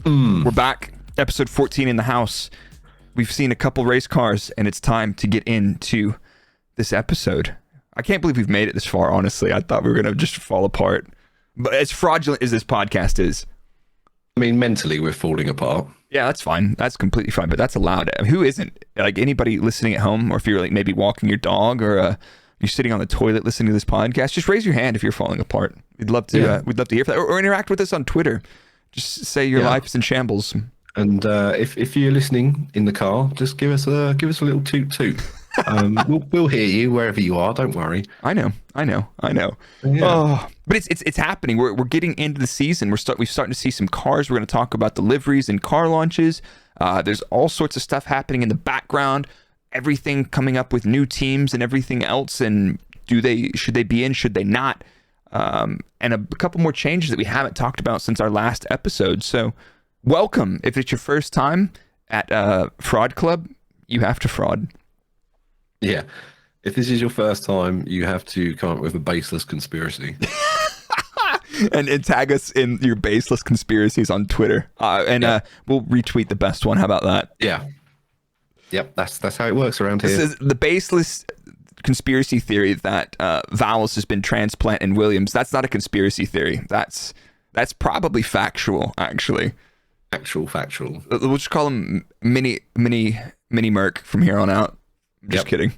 We're back. Episode 14 in the house. We've seen a couple race cars, and it's time to get into this episode. I can't believe we've made it this far, honestly. I thought we were going to just fall apart. But as fraudulent as this podcast is. I mean, mentally, we're falling apart. Yeah, that's fine. That's completely fine, but that's allowed. I mean, who isn't? Like, anybody listening at home, or if you're like maybe walking your dog, or you're sitting on the toilet listening to this podcast, just raise your hand if you're falling apart. We'd love to. We'd love to hear that, or interact with us on Twitter. Just say your life is in shambles. And if you're listening in the car, just give us a little toot toot. We'll hear you wherever you are. Don't worry. I know. Yeah. Oh, but it's happening. We're getting into the season. We're starting to see some cars. We're going to talk about the liveries and car launches. There's all sorts of stuff happening in the background. Everything coming up with new teams and everything else. And should they be in? Should they not? And a couple more changes that we haven't talked about since our last episode. So welcome. If it's your first time at Fraud Club, you have to fraud. Yeah. If this is your first time, you have to come up with a baseless conspiracy. and tag us in your baseless conspiracies on Twitter. We'll retweet the best one. How about that? Yeah. Yep. That's how it works around here. This is the baseless conspiracy theory that Vowles has been transplant in Williams. That's not a conspiracy theory. That's probably factual, actually. Factual. We'll just call him mini Merc from here on out. Just kidding.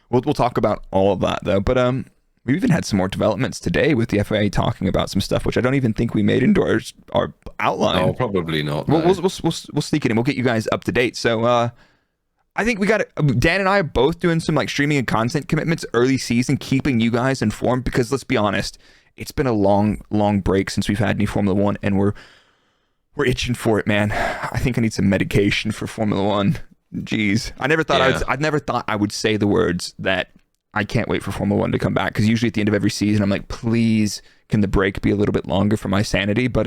We'll talk about all of that though. But we even had some more developments today with the FIA talking about some stuff which I don't even think we made into our outline. Oh, probably not. No. We'll sneak it in. We'll get you guys up to date. So I think we got Dan and I are both doing some like streaming and content commitments early season, keeping you guys informed because let's be honest, it's been a long break since we've had any Formula One, and we're itching for it, man. I think I need some medication for Formula One. Jeez, I never thought I would say the words that I can't wait for Formula One to come back, because usually at the end of every season I'm like, please, can the break be a little bit longer for my sanity? But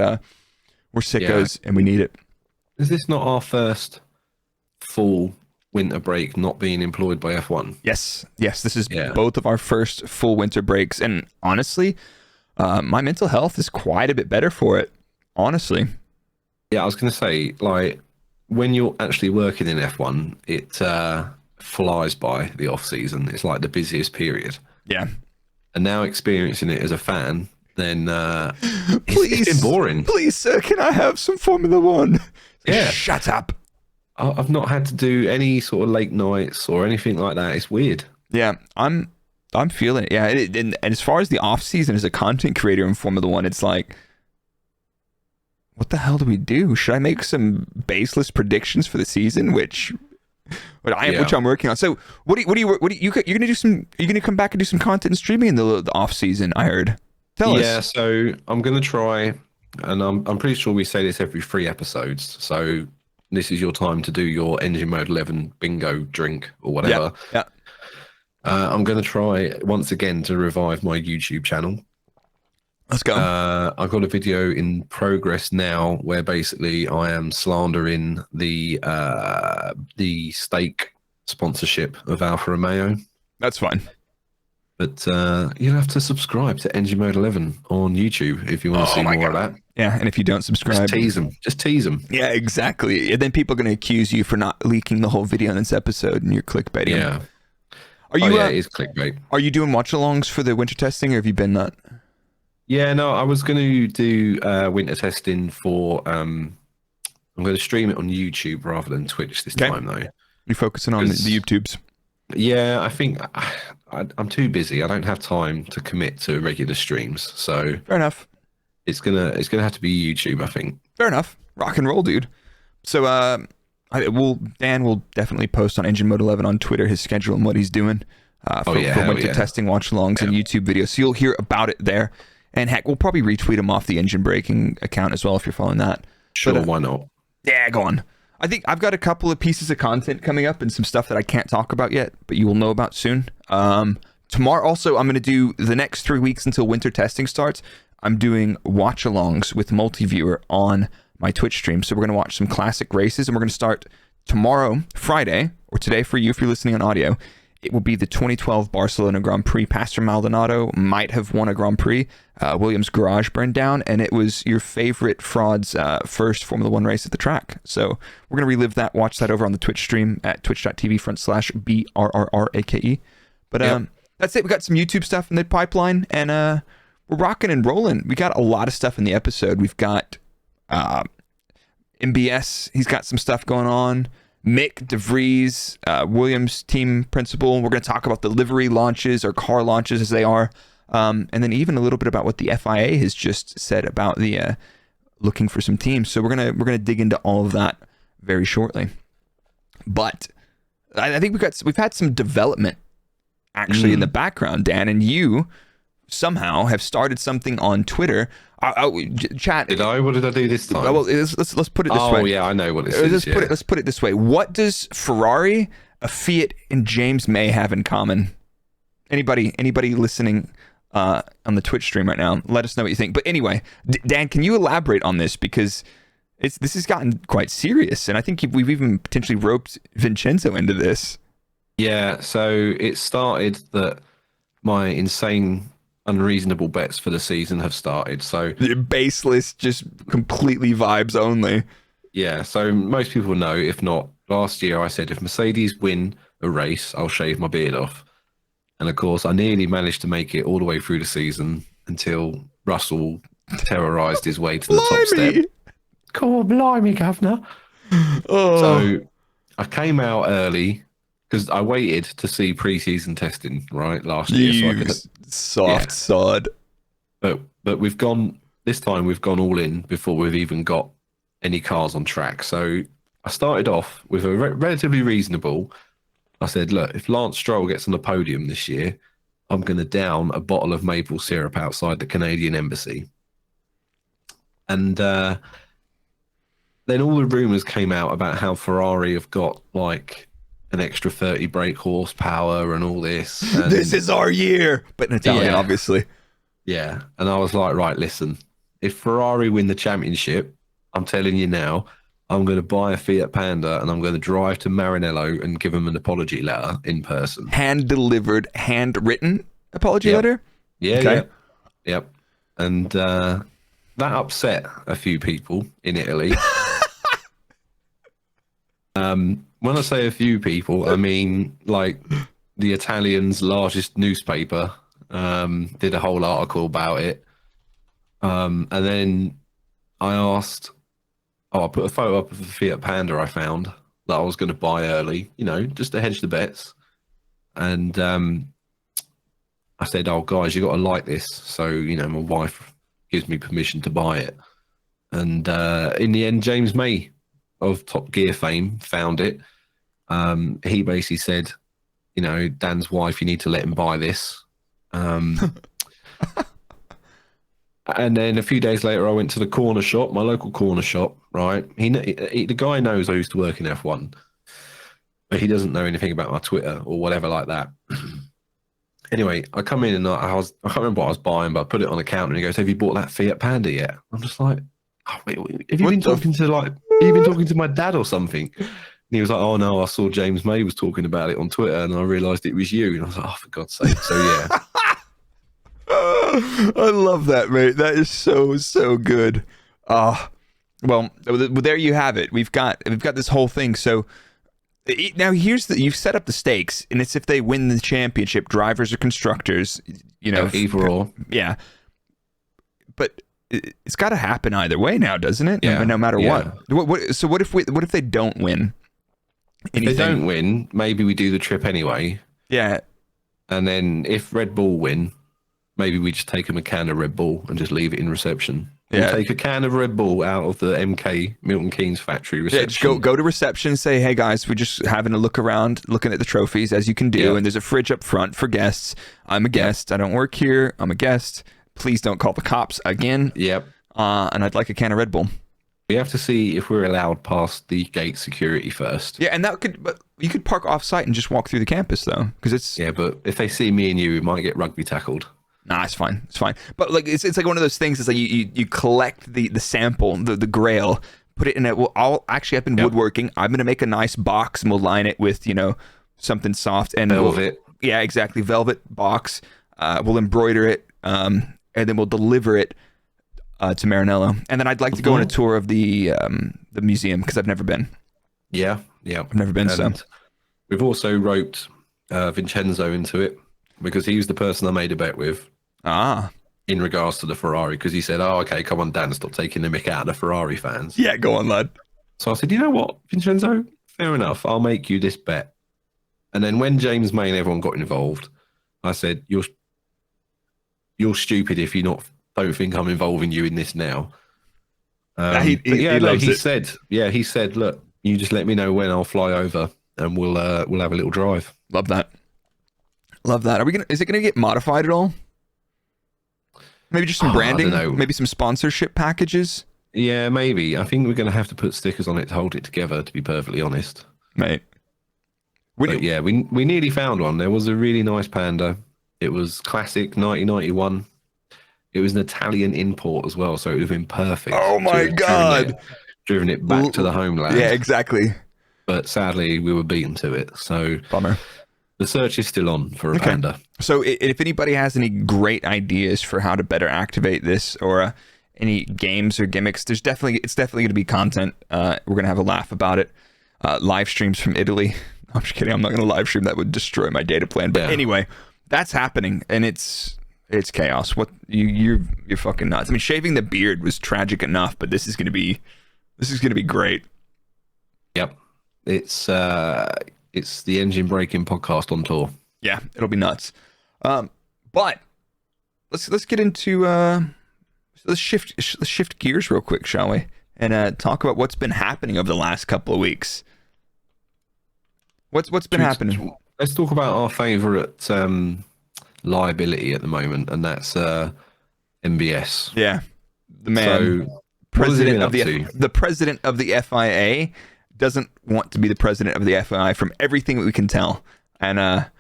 we're sickos and we need it. Is this not our first full winter break not being employed by F1? Yes, this is both of our first full winter breaks, and honestly, my mental health is quite a bit better for it, honestly. Yeah, I was going to say, like, when you're actually working in F1, it flies by the off season. It's like the busiest period. Yeah. And now experiencing it as a fan, then it's been boring. Please, sir, can I have some Formula One? Yeah. Shut up. I've not had to do any sort of late nights or anything like that. It's weird. Yeah, I'm feeling it. Yeah, and as far as the off season as a content creator in Formula One, it's like, what the hell do we do? Should I make some baseless predictions for the season, which I'm working on? So, you're gonna do some? Are you gonna come back and do some content and streaming in the off season? I heard. Tell us. Yeah, so I'm gonna try, and I'm pretty sure we say this every 3 episodes. So this is your time to do your Engine Mode 11 bingo drink or whatever. Yeah. I'm gonna try once again to revive my YouTube channel. Let's go. I've got a video in progress now where basically I am slandering the steak sponsorship of Alfa Romeo. That's fine. But you'll have to subscribe to Engine Mode 11 on YouTube if you want to see more of that. Yeah, and if you don't subscribe, just tease them. Yeah, exactly. And then people are going to accuse you for not leaking the whole video in this episode, and you're clickbaiting. Yeah. It is clickbait. Are you doing watch-alongs for the winter testing, or have you been not? Yeah, no, I was going to do winter testing for. I'm going to stream it on YouTube rather than Twitch this time, though. You're focusing on the YouTubes. Yeah, I think I'm too busy. I don't have time to commit to regular streams. So fair enough. It's gonna have to be YouTube, I think. Fair enough. Rock and roll, dude. So Dan will definitely post on Engine Mode 11 on Twitter his schedule and what he's doing for winter testing watch-alongs and YouTube videos. So you'll hear about it there. And heck, we'll probably retweet him off the Engine Braking account as well if you're following that. Sure, why not? Yeah, go on. I think I've got a couple of pieces of content coming up and some stuff that I can't talk about yet, but you will know about soon. Tomorrow also, I'm going to do the next 3 weeks until winter testing starts. I'm doing watch-alongs with multi-viewer on my Twitch stream. So we're going to watch some classic races, and we're going to start tomorrow, Friday, or today for you if you're listening on audio, it will be the 2012 Barcelona Grand Prix. Pastor Maldonado might have won a Grand Prix. Williams' garage burned down, and it was your favorite fraud's first Formula One race at the track. So we're going to relive that, watch that over on the Twitch stream at twitch.tv/BRRRAKE. But that's it. We got some YouTube stuff in the pipeline, and we're rocking and rolling. We got a lot of stuff in the episode. We've got MBS. He's got some stuff going on. Mick Vries, Williams team principal. We're going to talk about the livery launches or car launches as they are. And then even a little bit about what the FIA has just said about the looking for some teams. So we're gonna dig into all of that very shortly. But I think we've had some development actually in the background, Dan, and you somehow have started something on Twitter. Chat. Did I? What did I do this time? Well, let's put it this way. Oh yeah, I know what it is. Let's put it this way. What does Ferrari, a Fiat, and James May have in common? Anybody listening on the Twitch stream right now, let us know what you think. But anyway, Dan, can you elaborate on this, because this has gotten quite serious, and I think we've even potentially roped Vincenzo into this. Yeah. So it started that my insane unreasonable bets for the season have started. So Baseless, just completely vibes only. Yeah, so most people know, if not, last year I said if Mercedes win a race, I'll shave my beard off. And of course, I nearly managed to make it all the way through the season until Russell terrorised his way to the top step. Cool, blimey, governor. Oh. So I came out early because I waited to see pre-season testing, right, last year. Sod. But we've gone, this time we've gone all in before we've even got any cars on track. So I started off with a relatively reasonable. I said, look, if Lance Stroll gets on the podium this year, I'm going to down a bottle of maple syrup outside the Canadian embassy. And then all the rumours came out about how Ferrari have got like an extra 30 brake horsepower and all this. And this is our year. But in Italian, obviously. Yeah. And I was like, right, listen, if Ferrari win the championship, I'm telling you now, I'm going to buy a Fiat Panda and I'm going to drive to Maranello and give them an apology letter in person. Hand-delivered, handwritten apology letter? Yeah, okay. Yep. And that upset a few people in Italy. When I say a few people, I mean like the Italian's largest newspaper did a whole article about it. And then I asked, I put a photo up of the Fiat Panda I found that I was going to buy early, just to hedge the bets. And I said, oh, guys, you got to like this. So, my wife gives me permission to buy it. And in the end, James May of Top Gear fame found it. He basically said, Dan's wife, you need to let him buy this. And then a few days later, I went to the corner shop, my local corner shop, right? The guy knows I used to work in F1, but he doesn't know anything about my Twitter or whatever like that. Anyway, I come in and I can't remember what I was buying, but I put it on the counter and he goes, have you bought that Fiat Panda yet? I'm just like, oh, wait, have you been talking to my dad or something? And he was like, oh no, I saw James May was talking about it on Twitter and I realised it was you. And I was like, oh, for God's sake. So yeah. I love that, mate. That is so good. Well, there you have it. We've got this whole thing. So now you've set up the stakes, and it's if they win the championship, drivers or constructors, either or. Yeah, but it's got to happen either way now, doesn't it? Yeah. No matter what. So what if they don't win? If they don't win, maybe we do the trip anyway. Yeah, and then if Red Bull win, maybe we just take them a can of Red Bull and just leave it in reception. We'll take a can of Red Bull out of the MK Milton Keynes factory reception. Yeah, go to reception, say, hey guys, we're just having a look around, looking at the trophies as you can do. And there's a fridge up front for guests. I'm a guest. I don't work here. I'm a guest. Please don't call the cops again. Yep. And I'd like a can of Red Bull. We have to see if we're allowed past the gate security first. Yeah, and but you could park off site and just walk through the campus though, because it's. Yeah, but if they see me and you, we might get rugby tackled. Nah, it's fine. It's fine. But like it's like one of those things. It's like you collect the sample, the grail, put it in it. Well, I've been woodworking. I'm gonna make a nice box and we'll line it with something soft and Velvet. Yeah, exactly. Velvet box. We'll embroider it, and then we'll deliver it to Maranello. And then I'd like to go on a tour of the museum because I've never been. Yeah. I've never been. And so we've also roped Vincenzo into it because he was the person I made a bet with. In regards to the Ferrari, because he said, "Oh, okay, come on, Dan, stop taking the mick out of the Ferrari fans." Yeah, go on, lad. So I said, "You know what, Vincenzo? Fair enough. I'll make you this bet." And then when James May and everyone got involved, I said, "You're stupid if you don't think I'm involving you in this now." He loves it. He said, "Look, you just let me know when I'll fly over, and we'll have a little drive." Love that. Is it gonna get modified at all? Maybe just some branding, maybe some sponsorship packages. Yeah, maybe. I think we're going to have to put stickers on it to hold it together, to be perfectly honest. Mate. We nearly found one. There was a really nice Panda. It was classic 1991. It was an Italian import as well, so it would have been perfect. Oh my God. Driven it back to the homeland. Yeah, exactly. But sadly, we were beaten to it. So bummer. The search is still on for a Panda. So if anybody has any great ideas for how to better activate this or any games or gimmicks, it's definitely going to be content. We're going to have a laugh about it. Live streams from Italy. I'm just kidding. I'm not going to live stream. That would destroy my data plan. But anyway, that's happening and it's chaos. What you're fucking nuts. I mean, shaving the beard was tragic enough, but this is going to be great. Yep. It's the Engine Braking podcast on tour. Yeah, it'll be nuts. But let's get into let's shift gears real quick, shall we? And talk about what's been happening over the last couple of weeks. What's been happening? Let's talk about our favorite liability at the moment, and that's MBS. Yeah, the man, so, president of the president of the FIA. Doesn't want to be the president of the FIA from everything that we can tell. And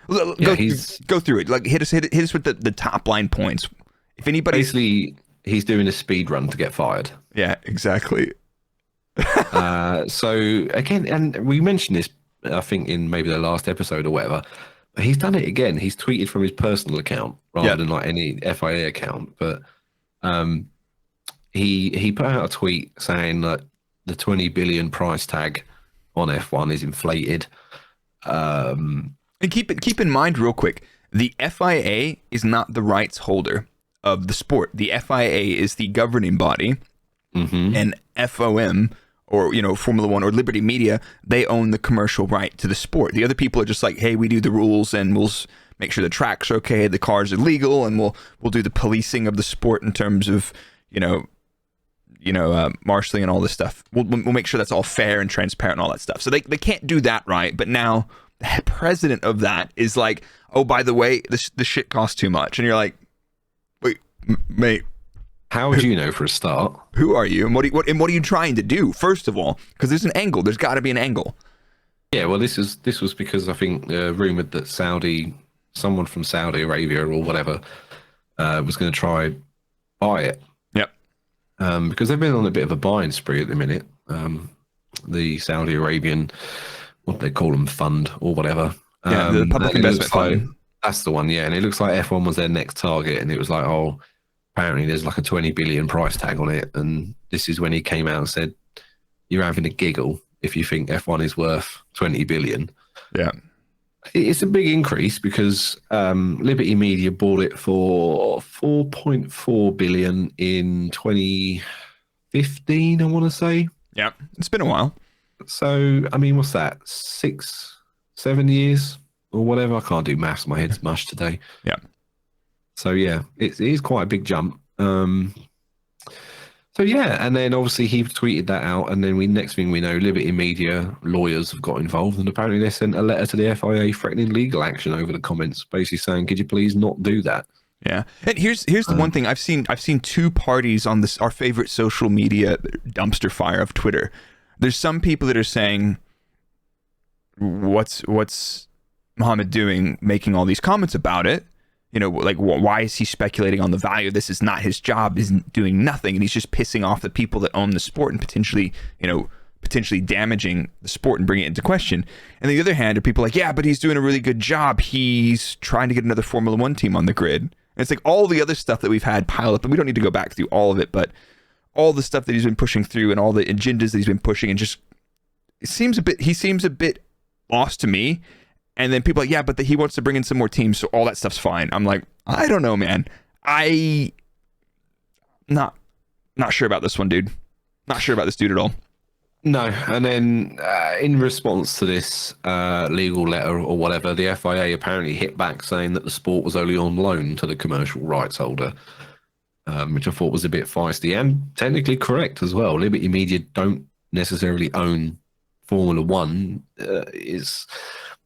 go through it. Like hit us with the top line points. If anybody basically he's doing a speed run to get fired. Yeah, exactly. So again, and we mentioned this I think in maybe the last episode or whatever. But he's done it again. He's tweeted from his personal account rather than like any FIA account. But he put out a tweet saying that the 20 billion price tag on F1 is inflated. And keep in mind real quick, the FIA is not the rights holder of the sport. The FIA is the governing body, and FOM, or Formula One or Liberty Media, they own the commercial right to the sport. The other people are just like, hey, we do the rules and we'll make sure the tracks are okay, the cars are legal, and we'll do the policing of the sport in terms of marshalling and all this stuff. We'll make sure that's all fair and transparent and all that stuff. So they can't do that right. But now the president of that is like, oh, by the way, the shit costs too much. And you're like, wait, mate. How would you know for a start? Who are you? And what are you trying to do? First of all, because there's an angle. There's got to be an angle. Yeah, well, this was because I think rumored that someone from Saudi Arabia or whatever, was going to try buy it. Because they've been on a bit of a buying spree at the minute. The Saudi Arabian, what they call them, fund or whatever. The public investment fund. That's the one, yeah. And it looks like F1 was their next target. And it was like, oh, apparently there's like a 20 billion price tag on it. And this is when he came out and said, you're having a giggle if you think F1 is worth 20 billion. Yeah. It's a big increase because Liberty Media bought it for 4.4 billion in 2015, I want to say. Yeah, it's been a while. So, I mean, what's that? 6-7 years or whatever? I can't do maths. My head's mush today. Yeah. So, yeah, it is quite a big jump. So, yeah, and then obviously he tweeted that out, and then next thing we know, Liberty Media lawyers have got involved, and apparently they sent a letter to the FIA threatening legal action over the comments, basically saying, could you please not do that? Yeah. And here's the one thing I've seen two parties on this, our favorite social media dumpster fire of Twitter. There's some people that are saying, what's Mohammed doing making all these comments about it? Like, why is he speculating on the value? This is not his job. He's doing nothing. And he's just pissing off the people that own the sport and potentially, potentially damaging the sport and bringing it into question. And on the other hand, are people like, yeah, but he's doing a really good job. He's trying to get another Formula One team on the grid. And it's like all the other stuff that we've had pile up, and we don't need to go back through all of it, but all the stuff that he's been pushing through and all the agendas that he's been pushing, and just he seems a bit lost to me. And then people are like, yeah, but he wants to bring in some more teams, so all that stuff's fine. I'm like, I don't know, man. Not sure about this one, dude. Not sure about this dude at all. No, and then in response to this legal letter or whatever, the FIA apparently hit back saying that the sport was only on loan to the commercial rights holder, which I thought was a bit feisty and technically correct as well. Liberty Media don't necessarily own Formula One. Is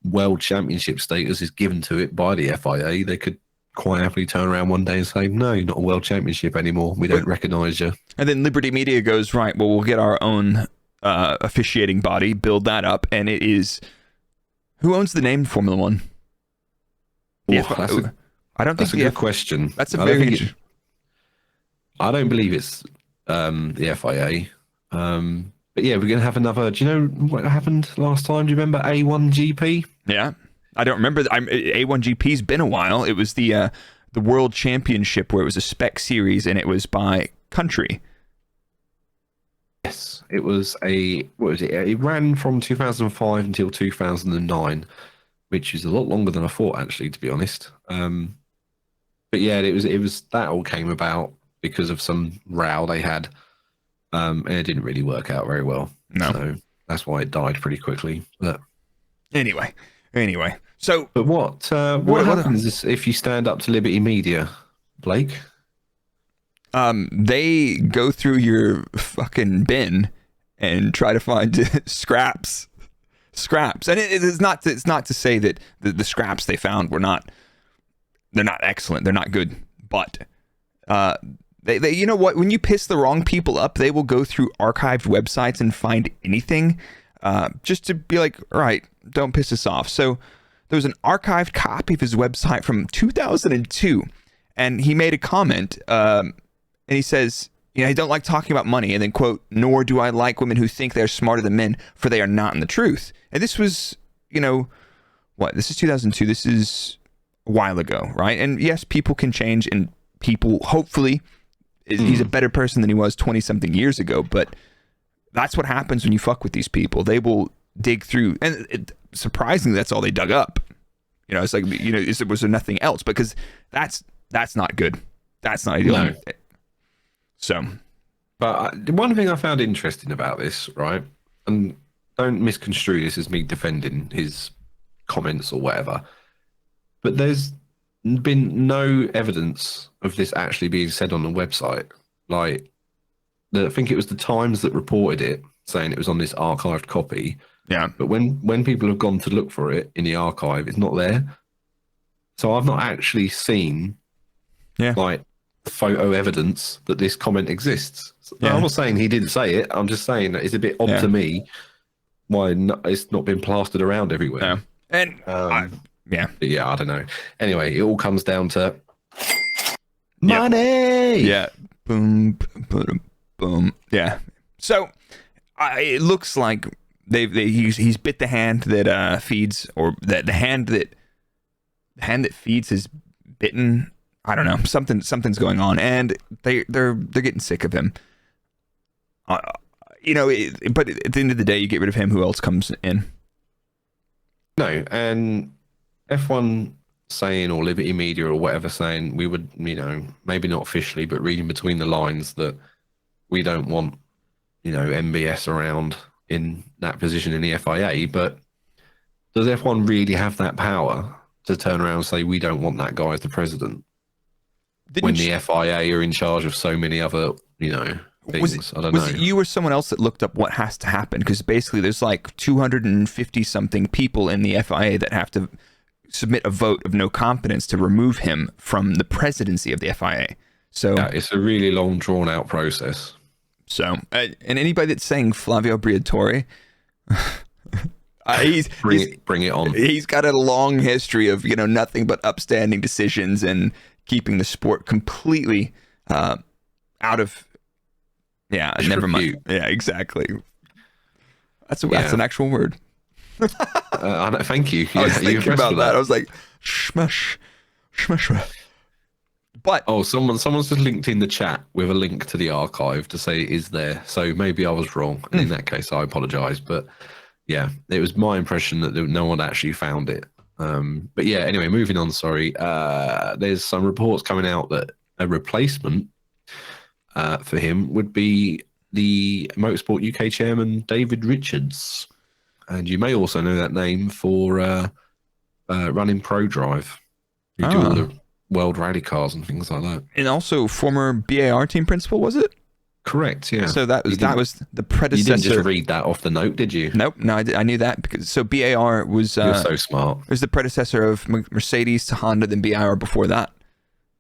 World Championship status is given to it by the FIA. They could quite happily turn around one day and say, no, you're not a World Championship anymore. We don't recognise you. And then Liberty Media goes, right, well, we'll get our own officiating body, build that up, and it is who owns the name Formula One? I don't think that's a good question. That's a very I don't believe it's the FIA. But yeah, we're gonna have another. Do you know what happened last time? Do you remember A1GP? Yeah, I don't remember. A1GP's been a while. It was the World Championship where it was a spec series and it was by country. Yes, it was what was it? It ran from 2005 until 2009, which is a lot longer than I thought, actually, to be honest. But yeah, it was that all came about because of some row they had, and it didn't really work out very well. No, so that's why it died pretty quickly. But anyway, so but what happens if you stand up to Liberty Media, Blake? They go through your fucking bin and try to find scraps, and it's not to say that the scraps they found they're not excellent, they're not good, but they you know what, when you piss the wrong people up, they will go through archived websites and find anything just to be like, all right, don't piss us off. So there was an archived copy of his website from 2002, and he made a comment. And he says, I don't like talking about money. And then, quote, nor do I like women who think they're smarter than men, for they are not in the truth. And this was, this is 2002. This is a while ago, right? And yes, people can change, and people, hopefully, he's a better person than he was 20-something years ago. But that's what happens when you fuck with these people. They will dig through. And surprisingly, that's all they dug up. It's like, was there nothing else? Because that's not good. That's not ideal. No. So, but one thing I found interesting about this, right, and don't misconstrue this as me defending his comments or whatever, but there's been no evidence of this actually being said on the website. Like, I think it was the Times that reported it, saying it was on this archived copy. Yeah. But when people have gone to look for it in the archive, it's not there. So I've not actually seen, like, photo evidence that this comment exists. I'm not saying he didn't say it. I'm just saying that it's a bit odd to me why it's not been plastered around everywhere. Yeah. And I don't know. Anyway, it all comes down to money. Yeah. Boom, boom, boom. Yeah. So it looks like he's bit the hand that feeds, or that the hand that feeds has bitten. I don't know. Something's going on, and they're getting sick of him. But at the end of the day, you get rid of him. Who else comes in? No, and F1 saying, or Liberty Media or whatever saying, we would, maybe not officially, but reading between the lines, that we don't want, MBS around in that position in the FIA. But does F1 really have that power to turn around and say, we don't want that guy as the president? The FIA are in charge of so many other, things. I don't know. Was it you or someone else that looked up what has to happen? Because basically there's like 250-something people in the FIA that have to submit a vote of no confidence to remove him from the presidency of the FIA. So it's a really long, drawn-out process. So, and anybody that's saying Flavio Briatore, bring it on. He's got a long history of, nothing but upstanding decisions and keeping the sport completely out of never mind. Yeah, exactly. That's an actual word. Thank you. I was Yeah, thinking about that. I was like, shmush. But someone's just linked in the chat with a link to the archive to say it is there. So maybe I was wrong, and in that case, I apologise. But yeah, it was my impression that no one actually found it. But yeah, anyway, moving on. Sorry, there's some reports coming out that a replacement for him would be the Motorsport UK chairman David Richards, and you may also know that name for running Pro Drive. You do all the World Rally cars and things like that. And also former BAR team principal, was it? Correct, yeah. So that was the predecessor. You didn't just read that off the note, did you? Nope. No, I knew that because BAR was. You're so smart. It was the predecessor of Mercedes to Honda, then BAR before that.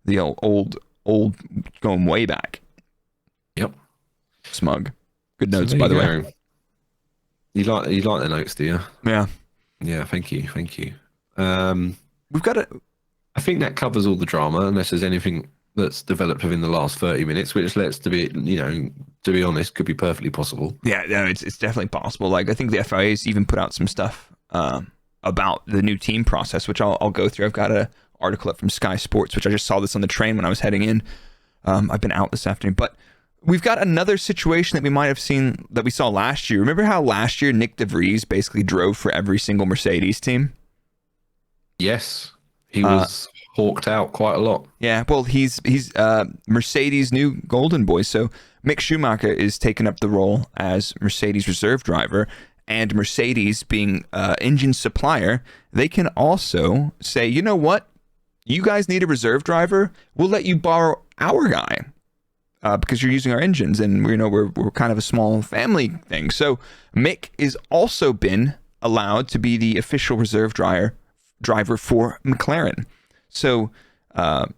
The old going way back. Yep. Smug. Good notes, by the way. You like the notes, do you? Yeah. Yeah. Thank you. We've got a. I think that covers all the drama, unless there's anything that's developed within the last 30 minutes, which, to be honest, could be perfectly possible. Yeah, no, it's definitely possible. Like, I think the FIA's even put out some stuff about the new team process, which I'll go through. I've got an article up from Sky Sports, which I just saw this on the train when I was heading in. I've been out this afternoon, but we've got another situation that we might have seen that we saw last year. Remember how last year Nick Vries basically drove for every single Mercedes team? Yes. He was hawked out quite a lot. Yeah, well, he's Mercedes' new golden boy. So Mick Schumacher is taking up the role as Mercedes reserve driver, and Mercedes being engine supplier, they can also say, you know what, you guys need a reserve driver. We'll let you borrow our guy because you're using our engines, and we're kind of a small family thing. So Mick is also been allowed to be the official reserve driver for McLaren. So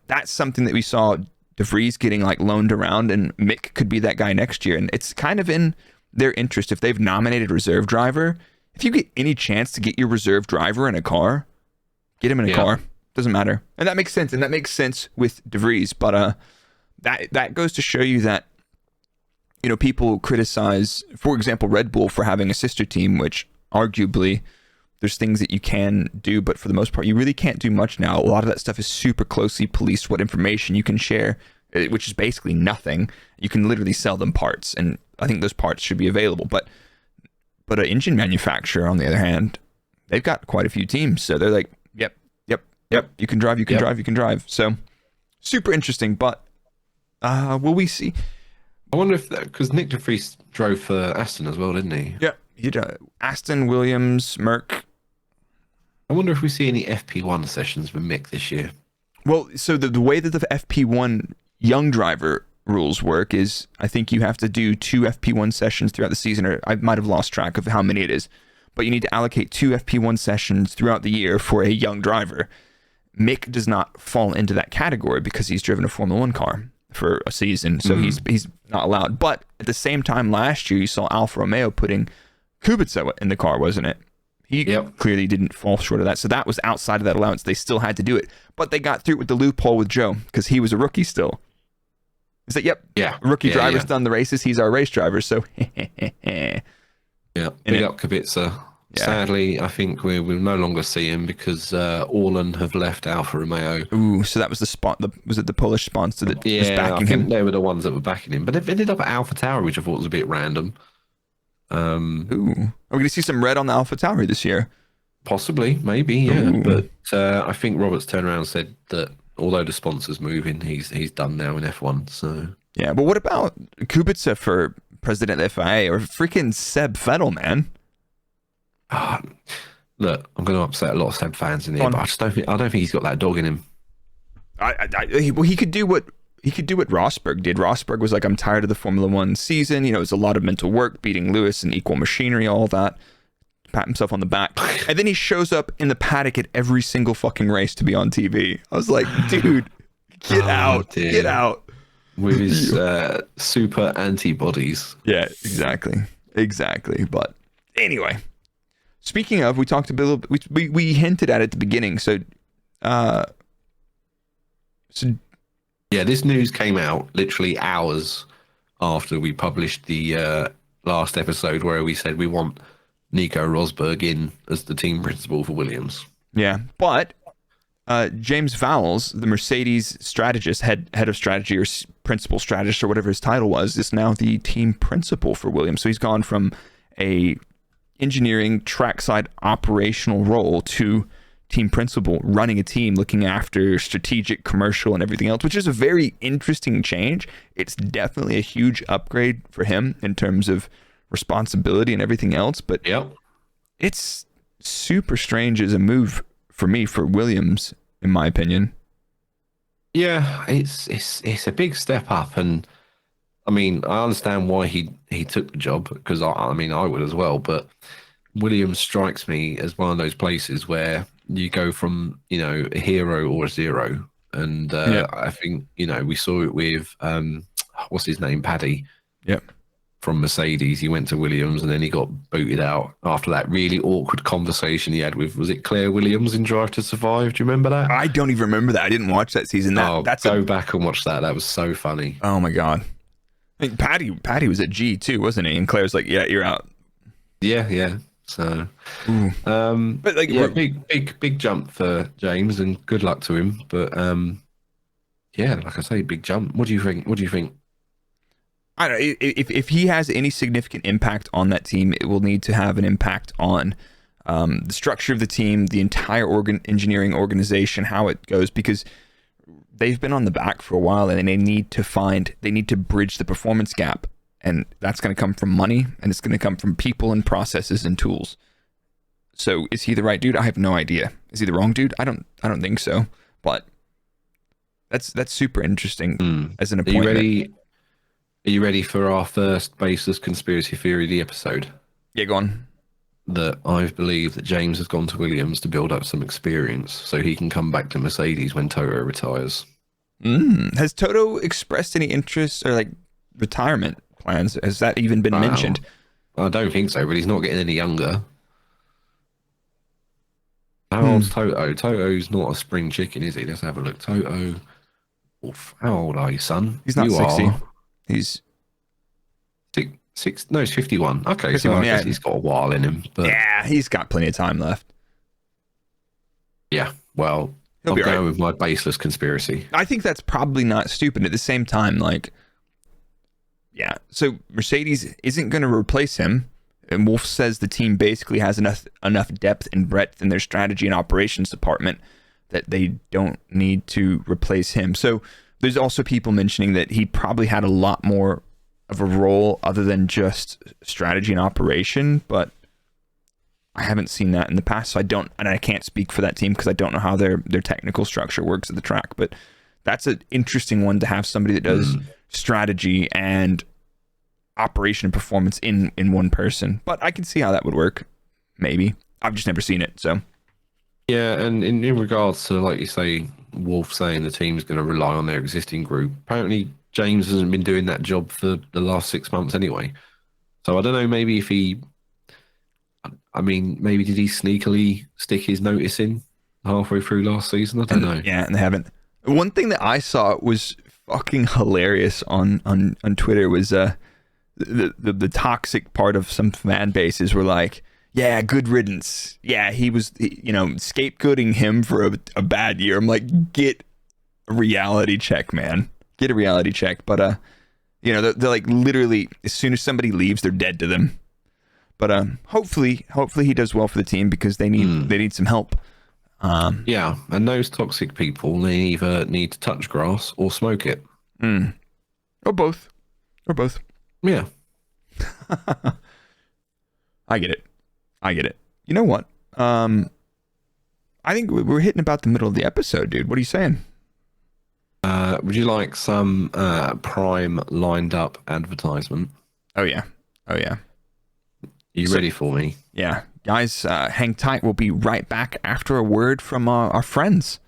that's something that we saw De Vries getting like loaned around, and Mick could be that guy next year. And it's kind of in their interest if they've nominated reserve driver. If you get any chance to get your reserve driver in a car, get him in a car. Doesn't matter. And that makes sense. And that makes sense with De Vries. But that goes to show you that, people criticize, for example, Red Bull for having a sister team, which arguably there's things that you can do, but for the most part, you really can't do much now. A lot of that stuff is super closely policed, what information you can share, which is basically nothing. You can literally sell them parts, and I think those parts should be available. But an engine manufacturer, on the other hand, they've got quite a few teams, so they're like, yep, you can drive. So super interesting, but will we see? I wonder if because Nick De Vries drove for Aston as well, didn't he? Yeah, he did. Aston, Williams, Merck. I wonder if we see any FP1 sessions with Mick this year. Well, so the way that the FP1 young driver rules work is, I think you have to do 2 FP1 sessions throughout the season, or I might have lost track of how many it is, but you need to allocate 2 FP1 sessions throughout the year for a young driver. Mick does not fall into that category because he's driven a Formula 1 car for a season, so he's not allowed. But at the same time, last year you saw Alfa Romeo putting Kubica in the car, wasn't it? He clearly didn't fall short of that. So that was outside of that allowance. They still had to do it. But they got through with the loophole with Joe because he was a rookie still. Is that, rookie driver's done the races. He's our race driver. So, big up Kubica. Yeah. Sadly, I think we'll no longer see him because Orlen have left Alfa Romeo. Ooh, so that was the spot. Was it the Polish sponsor that was backing him? They were the ones that were backing him. But they've ended up at Alpha Tauri, which I thought was a bit random. Ooh, are we going to see some red on the Alpha Tauri this year? Possibly, maybe, yeah. Ooh. But I think Roberts turned around and said that although the sponsor's moving, he's done now in F1. So yeah, but what about Kubica for president of the FIA or freaking Seb Vettel, man? Look, I'm going to upset a lot of Seb fans in here, but I don't think he's got that dog in him. He could do what Rosberg did. Rosberg was like, I'm tired of the Formula 1 season. It was a lot of mental work, beating Lewis and equal machinery, all that. Pat himself on the back. And then he shows up in the paddock at every single fucking race to be on TV. I was like, dude, get out. Dear. Get out. With his super antibodies. Yeah, exactly. But anyway, speaking of, we talked a bit, we hinted at it at the beginning. So yeah, this news came out literally hours after we published the last episode where we said we want Nico Rosberg in as the team principal for Williams. Yeah, but James Vowles, the Mercedes strategist, head of strategy or principal strategist or whatever his title was, is now the team principal for Williams. So he's gone from a engineering trackside operational role to team principal, running a team, looking after strategic, commercial, and everything else, which is a very interesting change. It's definitely a huge upgrade for him in terms of responsibility and everything else, but Yep. it's super strange as a move for me, for Williams, in my opinion. Yeah, it's a big step up, and I mean, I understand why he took the job, because I mean I would as well. But Williams strikes me as one of those places where you go from a hero or a zero, and I think we saw it with what's his name, Paddy. Yep. From Mercedes, he went to Williams, and then he got booted out after that really awkward conversation he had with, was it Claire Williams in Drive to Survive? Do you remember that? I don't even remember that. I didn't watch that season. Go back and watch that. That was so funny. Oh my god. I think Paddy was at G too, wasn't he? And Claire's like, "Yeah, you're out." Yeah. So, but like, yeah, big jump for James, and good luck to him. But yeah, like I say, big jump. What do you think? I don't know, if he has any significant impact on that team, it will need to have an impact on the structure of the team, the entire engineering organization, how it goes, because they've been on the back for a while, and they need to bridge the performance gap, and that's going to come from money, and it's going to come from people and processes and tools. So is he the right dude? I have no idea. Is he the wrong dude? I don't think so. But that's super interesting as an appointment. Are you ready for our first baseless conspiracy theory of the episode? Yeah, go on. That I believe that James has gone to Williams to build up some experience so he can come back to Mercedes when Toto retires. Has Toto expressed any interest or like retirement plans? Has that even been mentioned? I don't think so, but he's not getting any younger. How old's Toto? Toto's not a spring chicken, is he? Let's have a look. Toto. Oof. How old are you, son? He's not 60. Are... He's no, he's 51. Okay, 51, so I guess he's got a while in him. But yeah, he's got plenty of time left. Yeah, well, I'm going with my baseless conspiracy. I think that's probably not stupid. At the same time, like, yeah, so Mercedes isn't going to replace him. And Wolf says the team basically has enough depth and breadth in their strategy and operations department that they don't need to replace him. So there's also people mentioning that he probably had a lot more of a role other than just strategy and operation, but I haven't seen that in the past, so I can't speak for that team because I don't know how their technical structure works at the track. But that's an interesting one to have somebody that does strategy and operation and performance in one person. But I can see how that would work. Maybe. I've just never seen it, so. Yeah, and in regards to, like you say, Wolf saying the team's going to rely on their existing group, apparently James hasn't been doing that job for the last 6 months anyway. So I don't know, maybe maybe did he sneakily stick his notice in halfway through last season? I don't know. Yeah, and they haven't. One thing that I saw was fucking hilarious on Twitter was the toxic part of some fan bases were like, yeah, good riddance. Yeah, he was, scapegoating him for a bad year. I'm like, get a reality check, man. Get a reality check. But, they're like literally, as soon as somebody leaves, they're dead to them. But hopefully he does well for the team because they need some help. Yeah, and those toxic people, they either need to touch grass or smoke it. Or both. Yeah. I get it. You know what? I think we're hitting about the middle of the episode, dude. What are you saying? Would you like some prime lined up advertisement? Oh yeah. You ready for me? Yeah. Guys, hang tight. We'll be right back after a word from our friends.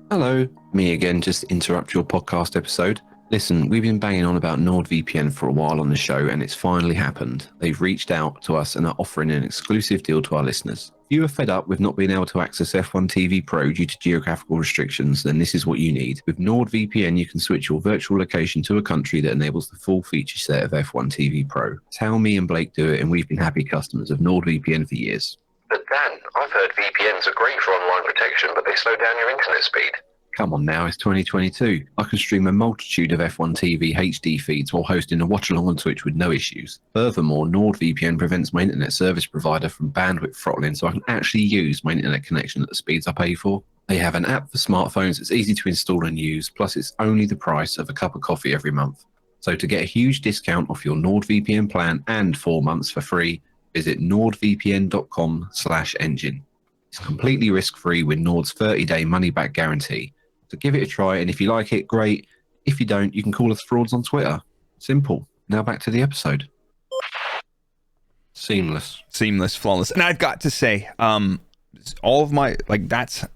Hello. Me again, just interrupt your podcast episode. Listen, we've been banging on about NordVPN for a while on the show, and it's finally happened. They've reached out to us and are offering an exclusive deal to our listeners. you are fed up with not being able to access F1 TV Pro due to geographical restrictions, then this is what you need. With NordVPN, you can switch your virtual location to a country that enables the full feature set of F1 TV Pro. It's how me and Blake do it, and we've been happy customers of NordVPN for years. But Dan, I've heard VPNs are great for online protection, but they slow down your internet speed. Come on now, it's 2022. I can stream a multitude of F1 TV HD feeds while hosting a watch-along on Twitch with no issues. Furthermore, NordVPN prevents my internet service provider from bandwidth throttling, so I can actually use my internet connection at the speeds I pay for. They have an app for smartphones that's easy to install and use, plus it's only the price of a cup of coffee every month. So to get a huge discount off your NordVPN plan and 4 months for free, visit nordvpn.com/engine. It's completely risk-free with Nord's 30-day money-back guarantee. So give it a try, and if you like it, great. If you don't, you can call us frauds on Twitter. Simple. Now back to the episode. Seamless, flawless. And I've got to say, all of my F1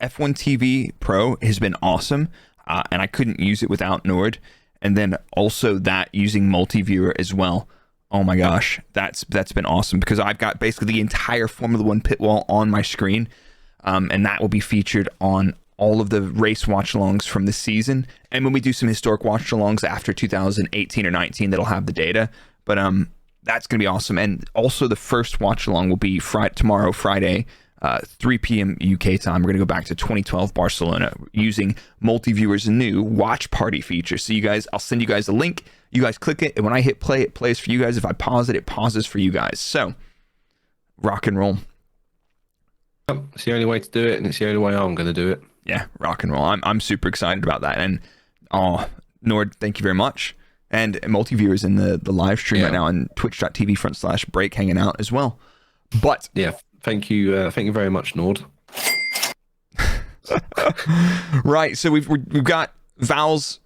TV Pro has been awesome, and I couldn't use it without Nord. And then also that using multi-viewer as well. Oh my gosh, that's been awesome, because I've got basically the entire Formula One pit wall on my screen, and that will be featured on all of the race watch-alongs from this season. And when we do some historic watch-alongs after 2018 or 19, that'll have the data. But that's going to be awesome. And also the first watch-along will be tomorrow, Friday, 3 p.m. UK time. We're going to go back to 2012 Barcelona using multi-viewer's new watch party feature. So you guys, I'll send you guys a link. You guys click it, and when I hit play, it plays for you guys. If I pause it, it pauses for you guys. So rock and roll. It's the only way to do it, and it's the only way I'm going to do it. Yeah, rock and roll. I'm super excited about that. And Nord, thank you very much. And multi-viewers in the live stream right now on twitch.tv/Brrrake hanging out as well. But yeah, thank you very much, Nord. Right, so we've got valves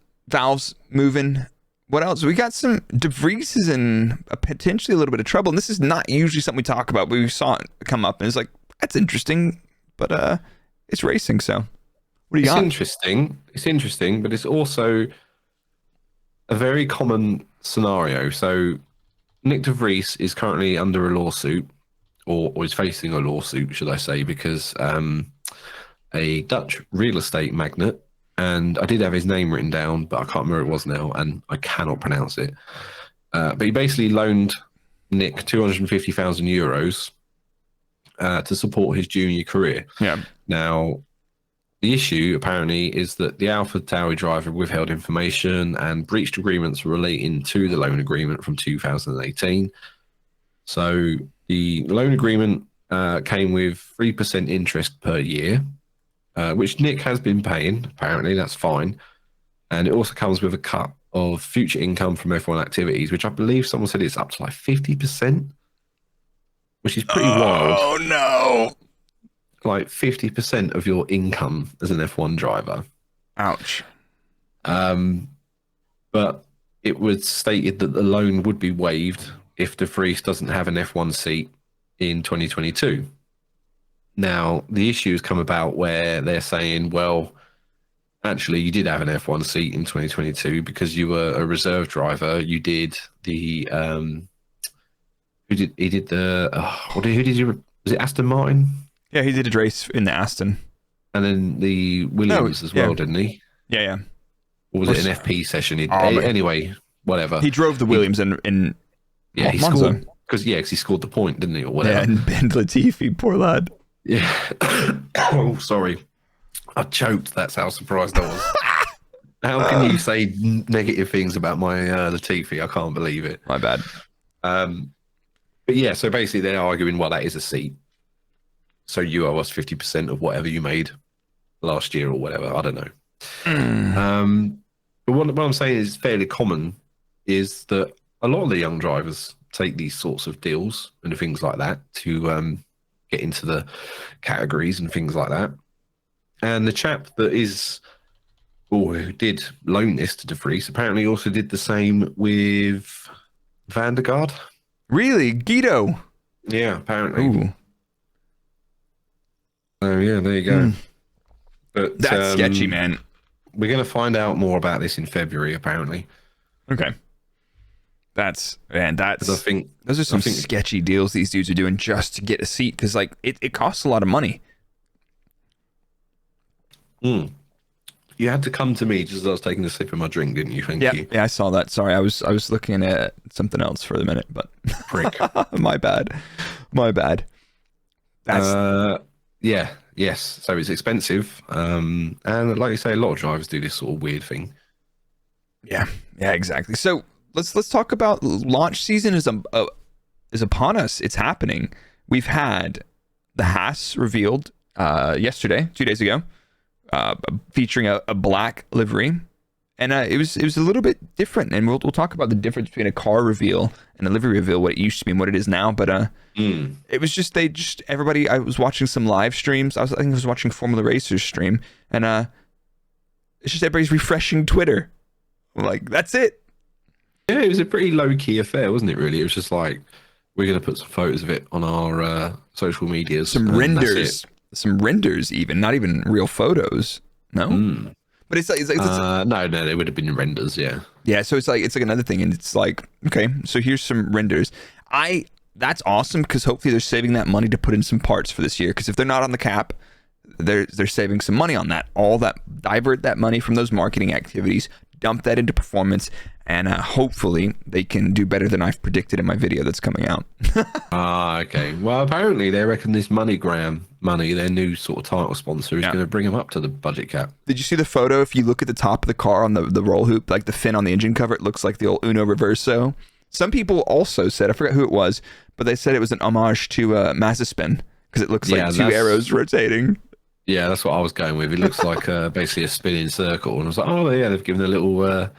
moving. What else? We got some Vries is in potentially a little bit of trouble, and this is not usually something we talk about, but we saw it come up, and it's like, that's interesting, but it's racing, so what do you got? It's interesting, but it's also a very common scenario. So Nick de Vries is currently under a lawsuit, or is facing a lawsuit, should I say, because a Dutch real estate magnate, and I did have his name written down, but I can't remember what it was now, and I cannot pronounce it. But he basically loaned Nick 250,000 euros to support his junior career. Yeah. Now, the issue apparently is that the AlphaTauri driver withheld information and breached agreements relating to the loan agreement from 2018. So the loan agreement came with 3% interest per year, which Nick has been paying. Apparently, that's fine. And it also comes with a cut of future income from F1 activities, which I believe someone said it's up to like 50%, which is pretty wild. Oh, no. Like 50% of your income as an F1 driver. Ouch. But it was stated that the loan would be waived if de Vries doesn't have an F1 seat in 2022. Now, the issue has come about where they're saying, well, actually, you did have an F1 seat in 2022 because you were a reserve driver. You did the who did was it Aston Martin? Yeah, he did a race in the Aston. And then the Williams as well, didn't he? Yeah. Or was it an FP session? Anyway, whatever. He drove the Williams in he Monza. Scored because he scored the point, didn't he, or whatever? Yeah, and Ben Latifi, poor lad. Yeah. Oh, sorry, I choked. That's how surprised I was. How can you say negative things about my Latifi? I can't believe it. My bad. But yeah, so basically they're arguing, well, that is a seat, so you owe us 50% of whatever you made last year or whatever. I don't know. But what I'm saying is fairly common is that a lot of the young drivers take these sorts of deals and things like that to get into the categories and things like that. And the chap that who did loan this to de Vries apparently also did the same with Van der Gaard. Really? Guido? Yeah, apparently. Ooh. So yeah, there you go. But That's sketchy, man. We're going to find out more about this in February, apparently. Okay. That's Because I think those are some I think- sketchy deals these dudes are doing just to get a seat, because like it costs a lot of money. You had to come to me just as I was taking a sip of my drink, didn't you? Thank you. Yeah, I saw that. Sorry, I was looking at something else for the minute, but Prick. my bad. That's Yes. So it's expensive. And like you say, a lot of drivers do this sort of weird thing. yeah, exactly. So let's talk about launch season is upon us. It's happening. We've had the Haas revealed yesterday, 2 days ago, featuring a black livery, and it was a little bit different. And we'll talk about the difference between a car reveal and a livery reveal, what it used to be and what it is now. But it was just everybody. I was watching some live streams. I think I was watching Formula Racers stream, and it's just everybody's refreshing Twitter. I'm like, that's it. Yeah, it was a pretty low key affair, wasn't it? Really, it was just like we're going to put some photos of it on our social medias. Some renders, even not even real photos. No, but it's like no, they would have been renders. Yeah. So it's like another thing, and it's like, okay, so here's some renders. That's awesome, because hopefully they're saving that money to put in some parts for this year. Because if they're not on the cap, they're saving some money on that. All that, divert that money from those marketing activities, dump that into performance, and hopefully they can do better than I've predicted in my video that's coming out. Okay. Well, apparently they reckon this MoneyGram money, their new sort of title sponsor, is going to bring them up to the budget cap. Did you see the photo? If you look at the top of the car on the roll hoop, like the fin on the engine cover, it looks like the old Uno Reverso. Some people also said, I forget who it was, but they said it was an homage to Mazepin, because it looks like two arrows rotating. Yeah, that's what I was going with. It looks like basically a spinning circle, and I was like, oh yeah, they've given a little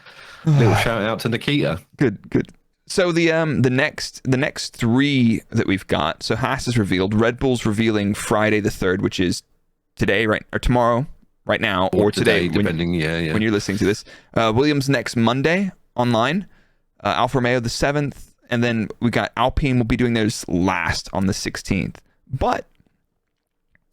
shout out to Nikita. Good. So the next three that we've got. So Haas is revealed. Red Bull's revealing Friday the 3rd, which is today, right, or tomorrow, right now, or today, depending. When you're listening to this. Williams next Monday online. Alfa Romeo the 7th, and then we got Alpine will be doing theirs last on the 16th. But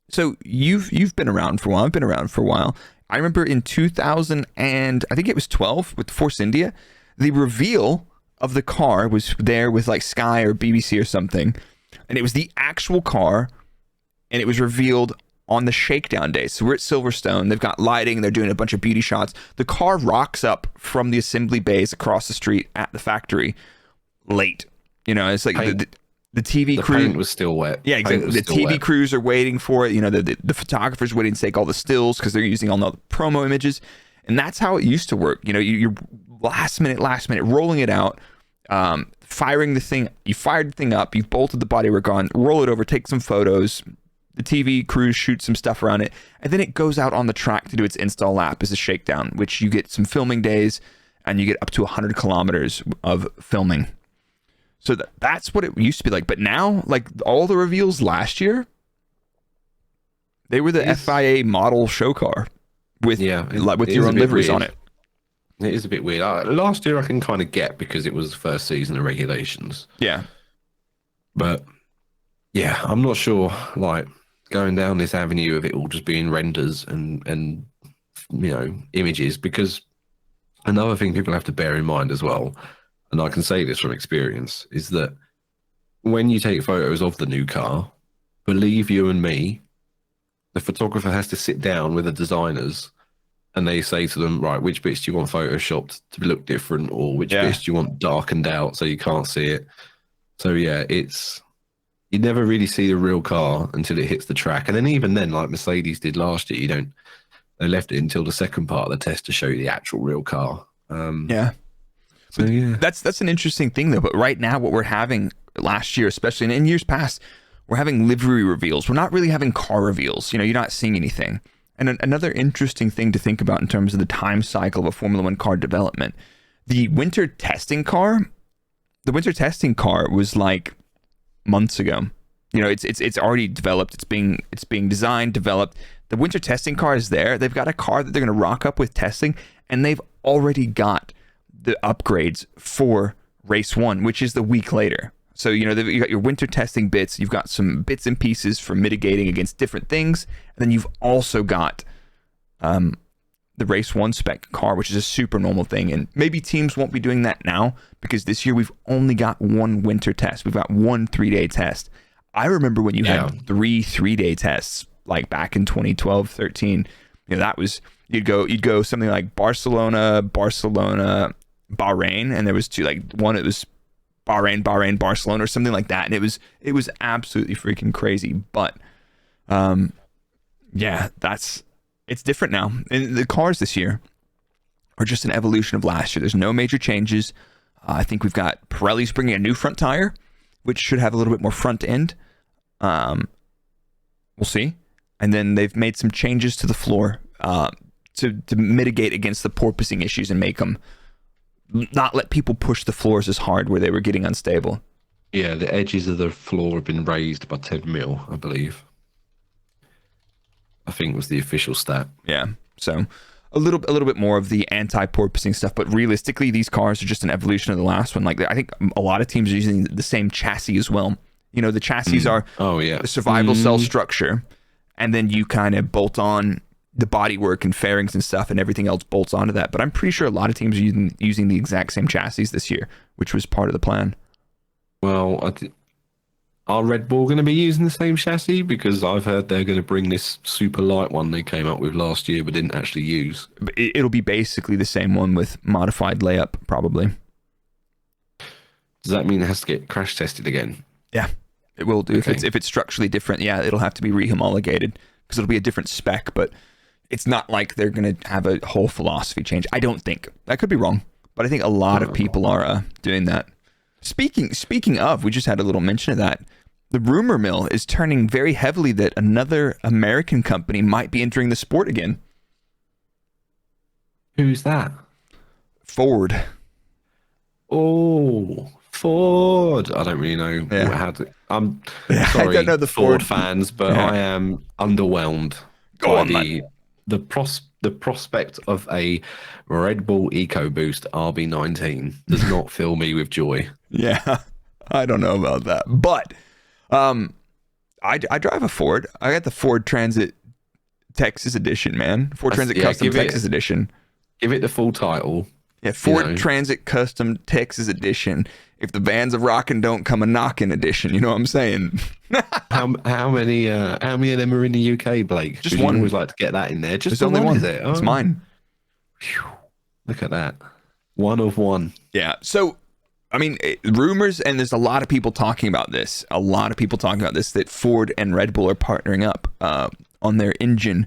so you've been around for a while. I've been around for a while. I remember in 2000 and I think it was 12 with Force India, the reveal of the car was there with like Sky or BBC or something, and it was the actual car, and it was revealed on the shakedown day. So we're at Silverstone. They've got lighting. They're doing a bunch of beauty shots. The car rocks up from the assembly bays across the street at the factory late. You know, it's like the TV crew. The paint was still wet. Yeah, exactly. The TV crews are waiting for it. You know, the photographers waiting to take all the stills because they're using all the promo images. And that's how it used to work. You know, you're last minute, rolling it out, firing the thing. You fired the thing up. You've bolted the bodywork on. Roll it over. Take some photos. The TV crews shoot some stuff around it. And then it goes out on the track to do its install lap as a shakedown, which you get some filming days, and you get up to 100 kilometers of filming. So that's what it used to be like. But now, like all the reveals last year, they were the FIA model show car with your own liveries on it. It is a bit weird. Last year I can kind of get because it was the first season of regulations. Yeah. But yeah, I'm not sure, like going down this avenue of it all just being renders and you know, images, because another thing people have to bear in mind as well, and I can say this from experience, is that when you take photos of the new car, believe you and me, the photographer has to sit down with the designers and they say to them, right, which bits do you want photoshopped to look different, or which bits do you want darkened out so you can't see it? So yeah, you never really see the real car until it hits the track. And then even then, like Mercedes did last year, they left it until the second part of the test to show you the actual real car. So yeah, that's an interesting thing though. But right now, what we're having last year, especially and in years past, we're having livery reveals. We're not really having car reveals. You know, you're not seeing anything. And another interesting thing to think about in terms of the time cycle of a Formula One car development, the winter testing car was like months ago. You know, it's already developed. It's being designed, developed. The winter testing car is there. They've got a car that they're going to rock up with testing, and they've already got the upgrades for race one, which is the week later. So, you know, you got your winter testing bits. You've got some bits and pieces for mitigating against different things. And then you've also got the race 1 spec car, which is a super normal thing. And maybe teams won't be doing that now because this year we've only got one winter test. We've got one 3-day test. I remember when you had 3 3-day tests, like back in 2012, 13. You know, that was, you'd go something like Barcelona, Bahrain, and there was 2, like one, it was Bahrain, Barcelona, or something like that. And it was absolutely freaking crazy. But yeah, it's different now. And the cars this year are just an evolution of last year. There's no major changes. I think we've got Pirelli's bringing a new front tire, which should have a little bit more front end. We'll see. And then they've made some changes to the floor to mitigate against the porpoising issues and make them not let people push the floors as hard where they were getting unstable. Yeah, the edges of the floor have been raised by 10 mil, I believe. I think was the official stat. Yeah, so a little bit more of the anti-porpoising stuff, but realistically, these cars are just an evolution of the last one. Like, I think a lot of teams are using the same chassis as well. You know, the chassis are the survival cell structure, and then you kind of bolt on the bodywork and fairings and stuff, and everything else bolts onto that. But I'm pretty sure a lot of teams are using the exact same chassis this year, which was part of the plan. Well, are Red Bull going to be using the same chassis? Because I've heard they're going to bring this super light one they came up with last year but didn't actually use. It'll be basically the same one with modified layup, probably. Does that mean it has to get crash tested again? Yeah, it will do. Okay. If it's structurally different, yeah, it'll have to be rehomologated because it'll be a different spec, but it's not like they're going to have a whole philosophy change. I don't think. I could be wrong, but I think a lot of people are doing that. Speaking of, we just had a little mention of that. The rumor mill is turning very heavily that another American company might be entering the sport again. Who's that? Ford. Oh, Ford. I don't really know how to. I'm sorry, I don't know the Ford fans, but I am underwhelmed by the prospect of a Red Bull EcoBoost RB19 does not fill me with joy. Yeah, I don't know about that, but I drive a Ford. I got the Ford Transit Texas Edition, man. Ford Transit Custom Texas Edition. Give it the full title. Yeah, Ford Transit Custom Texas Edition. If the bands of rockin' don't come a knockin' edition, you know what I'm saying? how many of them are in the UK, Blake? Just one. You always like to get that in there. Just There's only one. Is it? It's mine. Whew. Look at that. One of one. Yeah. So, I mean, rumors, and there's a lot of people talking about this. That Ford and Red Bull are partnering up on their engine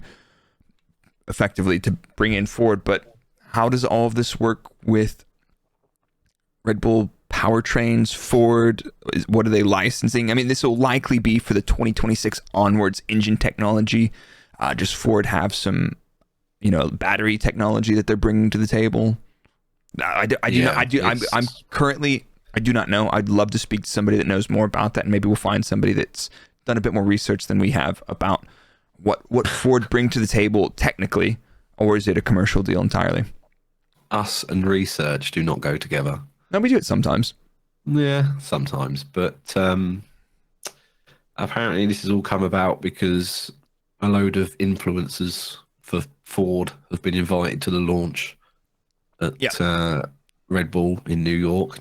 effectively to bring in Ford. But how does all of this work with Red Bull powertrains, Ford? What are they licensing? I mean, this will likely be for the 2026 onwards engine technology. Does Ford have some, battery technology that they're bringing to the table? I do not know. I'd love to speak to somebody that knows more about that, and maybe we'll find somebody that's done a bit more research than we have about what Ford bring to the table technically, or is it a commercial deal entirely? Us and research do not go together. No, we do it sometimes. Yeah, sometimes. But apparently this has all come about because a load of influencers for Ford have been invited to the launch at Red Bull in New York.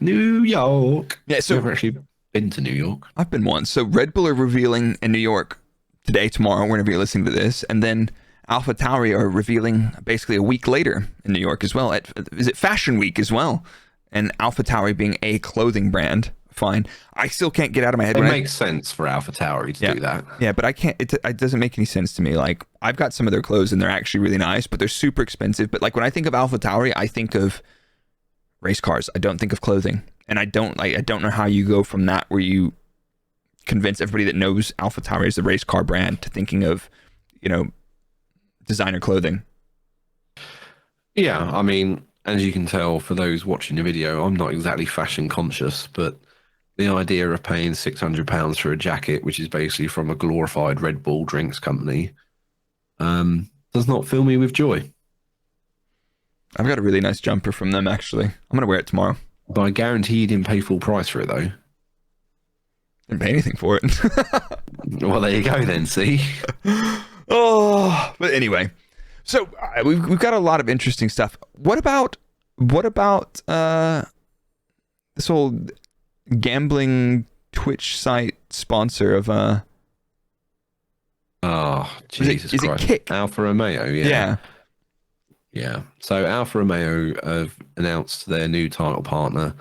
Yeah, so I've never actually been to New York. I've been once. So Red Bull are revealing in New York today, tomorrow. We're going to be listening to this. And then AlphaTauri are revealing basically a week later in New York as well. Is it Fashion Week as well? And AlphaTauri being a clothing brand, fine. I still can't get out of my head. It makes sense for AlphaTauri to do that. Yeah, but I can't. It doesn't make any sense to me. Like, I've got some of their clothes and they're actually really nice, but they're super expensive. But like when I think of AlphaTauri, I think of race cars. I don't think of clothing, and I don't know how you go from that where you convince everybody that knows AlphaTauri as the race car brand to thinking of, designer clothing. Yeah, I mean, as you can tell, for those watching the video, I'm not exactly fashion conscious, but the idea of paying £600 for a jacket, which is basically from a glorified Red Bull drinks company, does not fill me with joy. I've got a really nice jumper from them, actually. I'm going to wear it tomorrow. But I guarantee you didn't pay full price for it, though. Didn't pay anything for it. Well, there you go then, see? Oh, but anyway, So we've got a lot of interesting stuff. What about this whole gambling Twitch site sponsor of Oh, Jesus is it Christ. Kick? Alfa Romeo, yeah. Yeah. Yeah. So Alfa Romeo have announced their new title partner,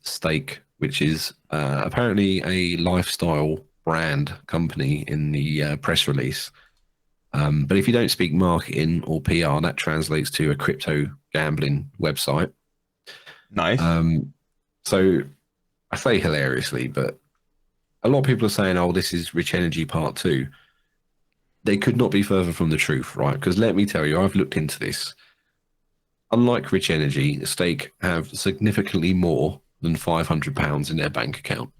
Stake, which is apparently a lifestyle brand company in the press release. But if you don't speak marketing or PR, that translates to a crypto gambling website. Nice. So I say hilariously, but a lot of people are saying, oh, this is Rich Energy Part 2. They could not be further from the truth, right? Because let me tell you, I've looked into this. Unlike Rich Energy, Stake have significantly more than £500 in their bank account.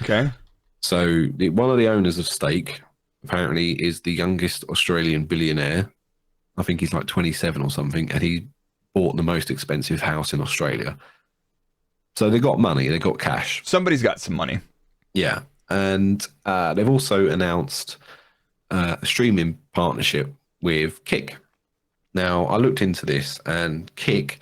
Okay. So one of the owners of Stake apparently is the youngest Australian billionaire. I think he's like 27 or something, and he bought the most expensive house in Australia. So they got money, they got cash. Somebody's got some money. Yeah. And they've also announced a streaming partnership with Kick. Now, I looked into this, and Kick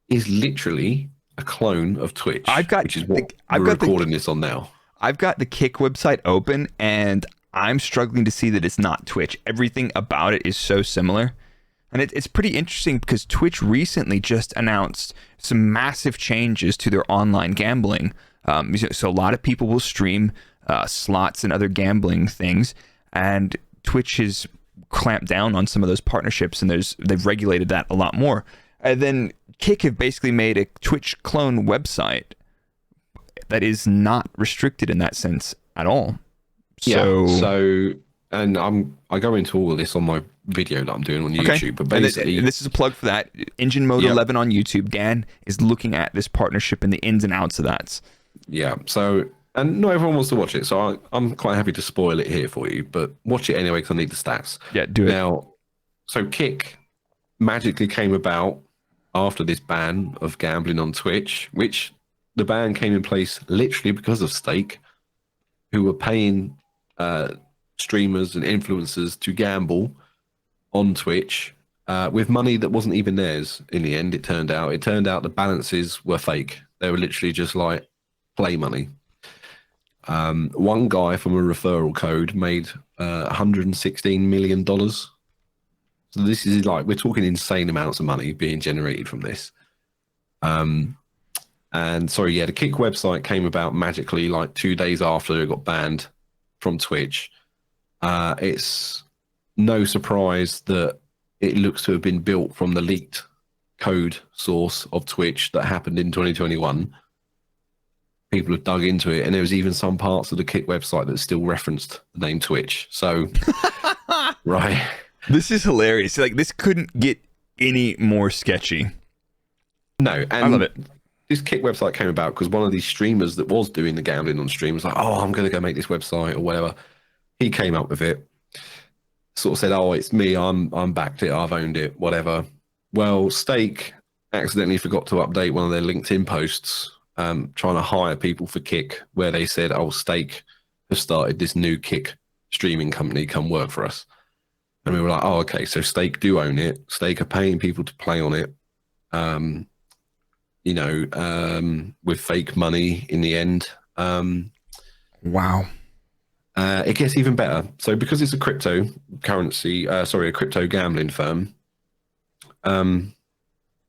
is literally a clone of Twitch, which is what we're recording this on now. I've got the Kick website open, and I'm struggling to see that it's not Twitch. Everything about it is so similar. And it's pretty interesting because Twitch recently just announced some massive changes to their online gambling. So a lot of people will stream slots and other gambling things, and Twitch has clamped down on some of those partnerships, and they've regulated that a lot more. And then Kick have basically made a Twitch clone website that is not restricted in that sense at all. So and I go into all of this on my video that I'm doing on YouTube, okay. But basically, and this is a plug for that. Engine Mode 11 on YouTube. Dan is looking at this partnership and the ins and outs of that. Yeah. So, and not everyone wants to watch it, so I'm quite happy to spoil it here for you, but watch it anyway because I need the stats. Yeah, do it. Now, so Kick magically came about after this ban of gambling on Twitch, which the ban came in place literally because of Stake, who were paying streamers and influencers to gamble on Twitch with money that wasn't even theirs. In the end, it turned out the balances were fake. They were literally just like play money. One guy from a referral code made $116 million. So this is like, we're talking insane amounts of money being generated from this. And sorry, yeah, the Kick website came about magically like 2 days after it got banned from Twitch. It's no surprise that it looks to have been built from the leaked code source of Twitch that happened in 2021. People have dug into it, and there was even some parts of the Kick website that still referenced the name Twitch. So, right. This is hilarious. Like, this couldn't get any more sketchy. No, and I love it. This Kick website came about because one of these streamers that was doing the gambling on stream was like, oh, I'm going to go make this website or whatever. He came up with it, sort of said, oh, it's me. I'm backed it. I've owned it, whatever. Well, Stake accidentally forgot to update one of their LinkedIn posts trying to hire people for Kick, where they said, oh, Stake have started this new Kick streaming company. Come work for us. And we were like, oh, okay, so Stake do own it. Stake are paying people to play on it. With fake money in the end. Wow. It gets even better. So because it's a crypto gambling firm,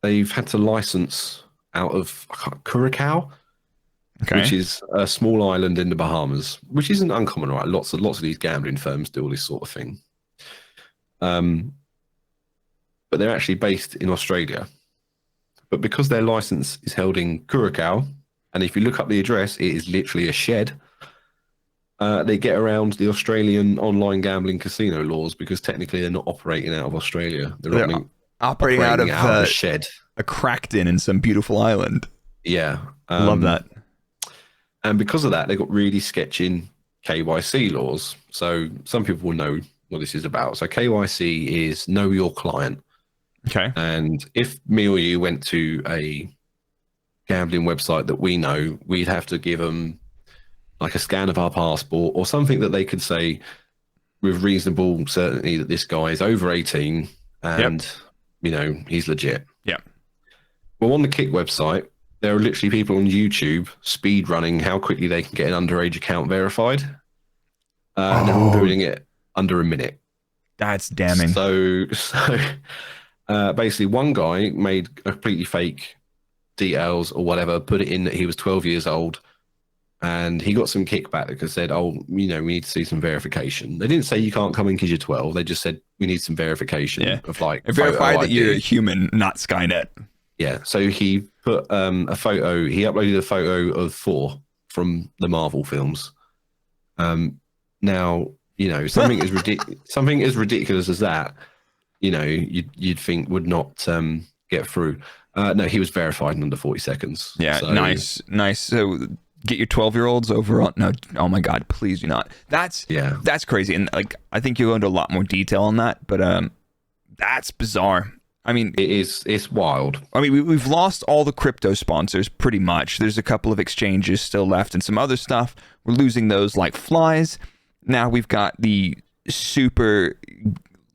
they've had to license out of Curacao, which is a small island in the Bahamas, which isn't uncommon, right? Lots of these gambling firms do all this sort of thing. But they're actually based in Australia. But because their license is held in Curacao, and if you look up the address, it is literally a shed, they get around the Australian online gambling casino laws because technically they're not operating out of Australia. They're operating out of a shed. A Crackton in some beautiful island. Yeah. Love that. And because of that, they got really sketching KYC laws. So some people will know what this is about. So KYC is know your client. Okay. And if me or you went to a gambling website that we know, we'd have to give them like a scan of our passport or something that they could say, with reasonable certainty that this guy is over 18 and, he's legit. Yeah. Well, on the Kick website, there are literally people on YouTube speed running how quickly they can get an underage account verified. And they're all doing it under a minute. That's damning. So basically, one guy made a completely fake details or whatever, put it in that he was 12 years old, and he got some kickback because said, we need to see some verification. They didn't say you can't come in because you're 12. They just said we need some verification of like verify that ID. you're a human, not Skynet. Yeah. So he put a photo. He uploaded a photo of Thor from the Marvel films. Now, something as ridiculous as that, you'd think would not get through. No, he was verified in under 40 seconds. Yeah, so, nice. So get your 12-year-olds over on. No, oh my God, please do not. That's crazy. And like, I think you'll go into a lot more detail on that, but that's bizarre. I mean, it's wild. I mean, we've lost all the crypto sponsors pretty much. There's a couple of exchanges still left and some other stuff. We're losing those like flies. Now we've got the super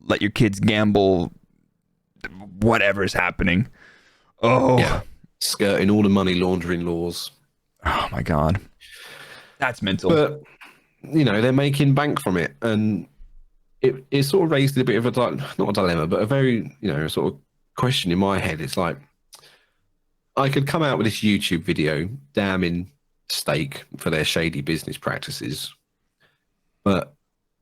let your kids gamble, whatever's happening. Oh, yeah. Skirting all the money laundering laws. Oh my God. That's mental. But, they're making bank from it. And it sort of raised a bit of not a dilemma, but a very, sort of question in my head. It's like, I could come out with this YouTube video damning Stake for their shady business practices. But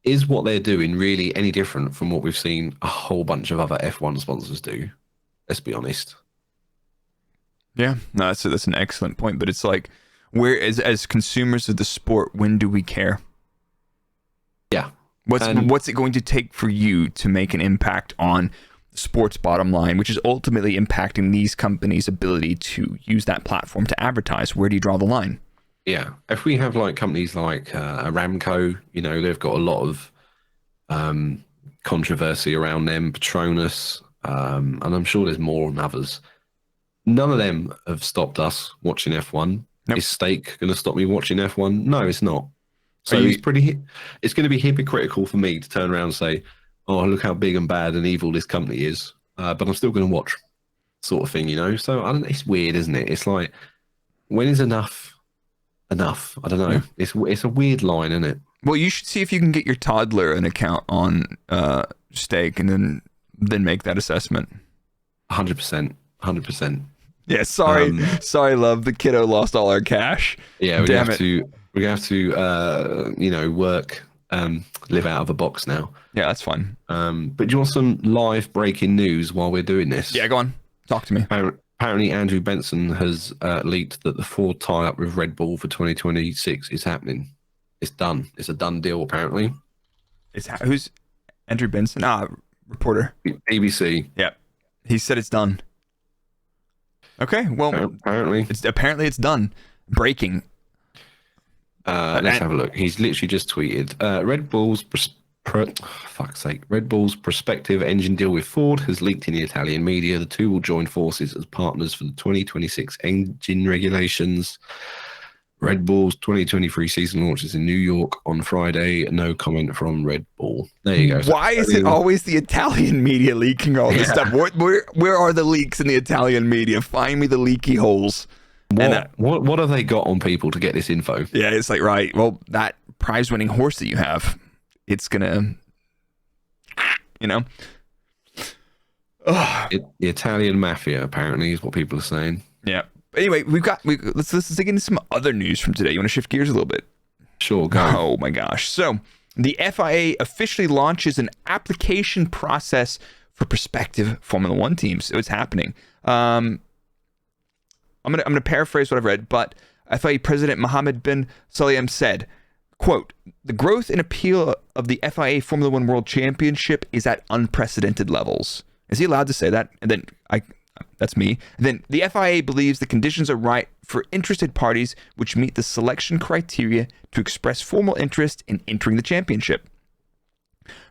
is what they're doing really any different from what we've seen a whole bunch of other F1 sponsors do? Let's be honest. Yeah, no, that's an excellent point. But it's like, where as consumers of the sport, when do we care? Yeah. What's it going to take for you to make an impact on the sports bottom line, which is ultimately impacting these companies' ability to use that platform to advertise? Where do you draw the line? Yeah, if we have like companies like Aramco, they've got a lot of controversy around them, Petronas, and I'm sure there's more on others. None of them have stopped us watching F1. Nope. Is Stake going to stop me watching F1? No, it's not. So it's going to be hypocritical for me to turn around and say, oh, look how big and bad and evil this company is, but I'm still going to watch, sort of thing, So I don't know, it's weird, isn't it? It's like, when is enough? I don't know. Yeah. It's a weird line, isn't it? Well, you should see if you can get your toddler an account on Stake and then make that assessment. 100%. Yeah, sorry, love. The kiddo lost all our cash. Yeah, we're gonna have to work, live out of a box now. Yeah, that's fun. But do you want some live breaking news while we're doing this? Yeah, go on. Talk to me. Apparently, Andrew Benson has leaked that the Ford tie-up with Red Bull for 2026 is happening. It's done. It's a done deal, apparently. Who's Andrew Benson? Reporter. BBC. Yeah. He said it's done. Okay, well, apparently it's done. Breaking. Let's have a look. He's literally just tweeted, Red Bull's prospective engine deal with Ford has leaked in the Italian media. The two will join forces as partners for the 2026 engine regulations. Red Bull's 2023 season launches in New York on Friday. No comment from Red Bull. There you go. Why is it always the Italian media leaking all this stuff? Where are the leaks in the Italian media? Find me the leaky holes. What have they got on people to get this info? Yeah, it's like, right, well, that prize-winning horse that you have, it's gonna, The Italian mafia, apparently, is what people are saying. Yeah. Anyway, let's dig into some other news from today. You want to shift gears a little bit? Sure, go. Oh my gosh. So the FIA officially launches an application process for prospective Formula One teams. So it's happening. I'm gonna paraphrase what I've read, but FIA President Mohammed Ben Sulayem said, quote, "The growth and appeal of the FIA Formula One World Championship is at unprecedented levels." Is he allowed to say that? And then that's me. And then the FIA believes the conditions are right for interested parties which meet the selection criteria to express formal interest in entering the championship.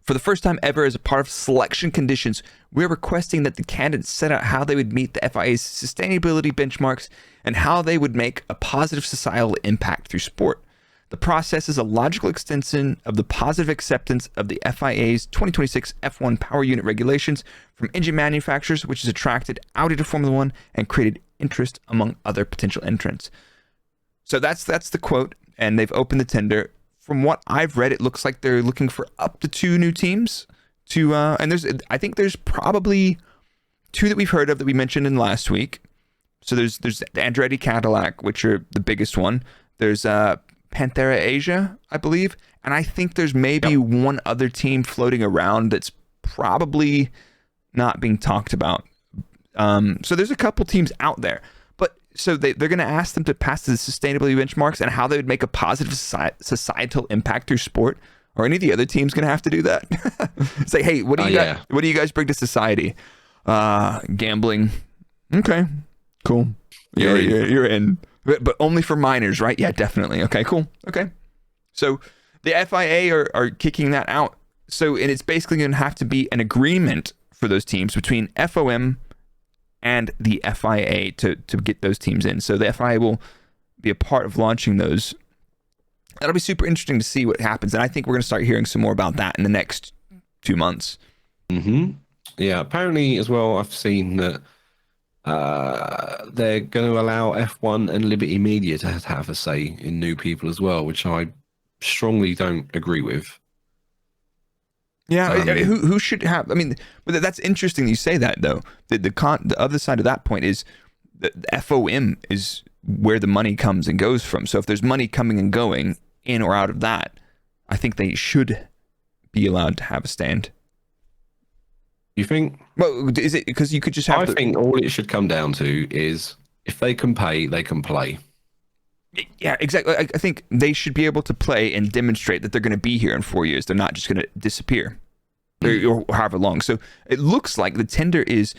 For the first time ever, as a part of selection conditions, we're requesting that the candidates set out how they would meet the FIA's sustainability benchmarks and how they would make a positive societal impact through sport. The process is a logical extension of the positive acceptance of the FIA's 2026 F1 power unit regulations from engine manufacturers, which has attracted Audi to Formula One and created interest among other potential entrants. So that's the quote, and they've opened the tender. From what I've read, it looks like they're looking for up to 2 new teams to, and I think there's probably 2 that we've heard of that we mentioned in last week. So there's the Andretti Cadillac, which are the biggest one. There's Panthera Asia, I believe, and I think there's maybe one other team floating around that's probably not being talked about. So there's a couple teams out there, but so they're going to ask them to pass the sustainability benchmarks and how they would make a positive societal impact through sport. Are any of the other teams going to have to do that? Say, hey, what do you guys bring to society? Gambling. Okay, cool. You're in. But only for minors, right? Yeah, definitely. Okay, cool. Okay. So the FIA are kicking that out. So, and it's basically going to have to be an agreement for those teams between FOM and the FIA to get those teams in. So the FIA will be a part of launching those. That'll be super interesting to see what happens. And I think we're going to start hearing some more about that in the next 2 months. Mm-hmm. Yeah, apparently as well, I've seen that they're going to allow F1 and Liberty Media to have a say in new people as well, which I strongly don't agree with. Yeah, who should have? I mean, but that's interesting you say that though. The other side of that point is the FOM is where the money comes and goes from. So if there's money coming and going in or out of that, I think they should be allowed to have a stand. You think? Well, is it because you could just have? I think all it should come down to is if they can pay, they can play. Yeah, exactly. I think they should be able to play and demonstrate that they're going to be here in 4 years. They're not just going to disappear or however long. So it looks like the tender is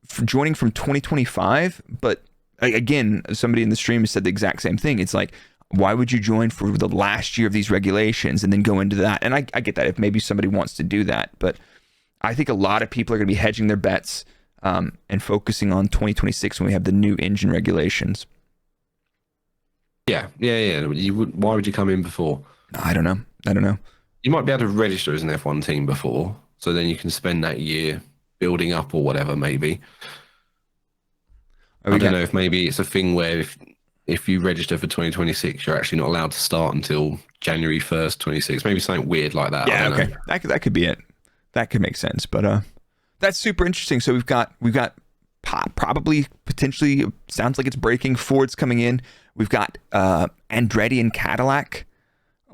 for joining from 2025. But again, somebody in the stream has said the exact same thing. It's like, why would you join for the last year of these regulations and then go into that? And I get that if maybe somebody wants to do that, but I think a lot of people are going to be hedging their bets and focusing on 2026 when we have the new engine regulations. Yeah. Why would you come in before? I don't know. You might be able to register as an F1 team before, so then you can spend that year building up or whatever, maybe. I don't know if maybe it's a thing where if you register for 2026, you're actually not allowed to start until January 1st, 26. Maybe something weird like that. Yeah, okay. That could be it. That could make sense. But that's super interesting. So we've got probably potentially sounds like it's breaking. Ford's coming in. We've got Andretti and Cadillac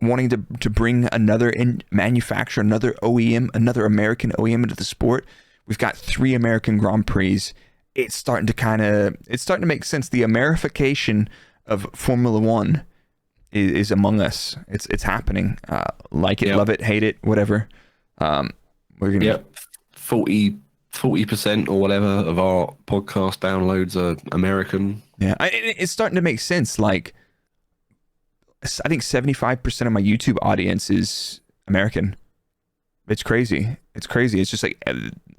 wanting to bring another manufacturer, another OEM, another American OEM into the sport. We've got 3 American Grand Prix. It's starting to make sense. The Amerification of Formula One is among us. It's happening. Like it, love it, hate it, whatever. We're gonna 40% or whatever of our podcast downloads are American. Yeah, it's starting to make sense. Like, I think 75% of my YouTube audience is American. It's crazy. It's just like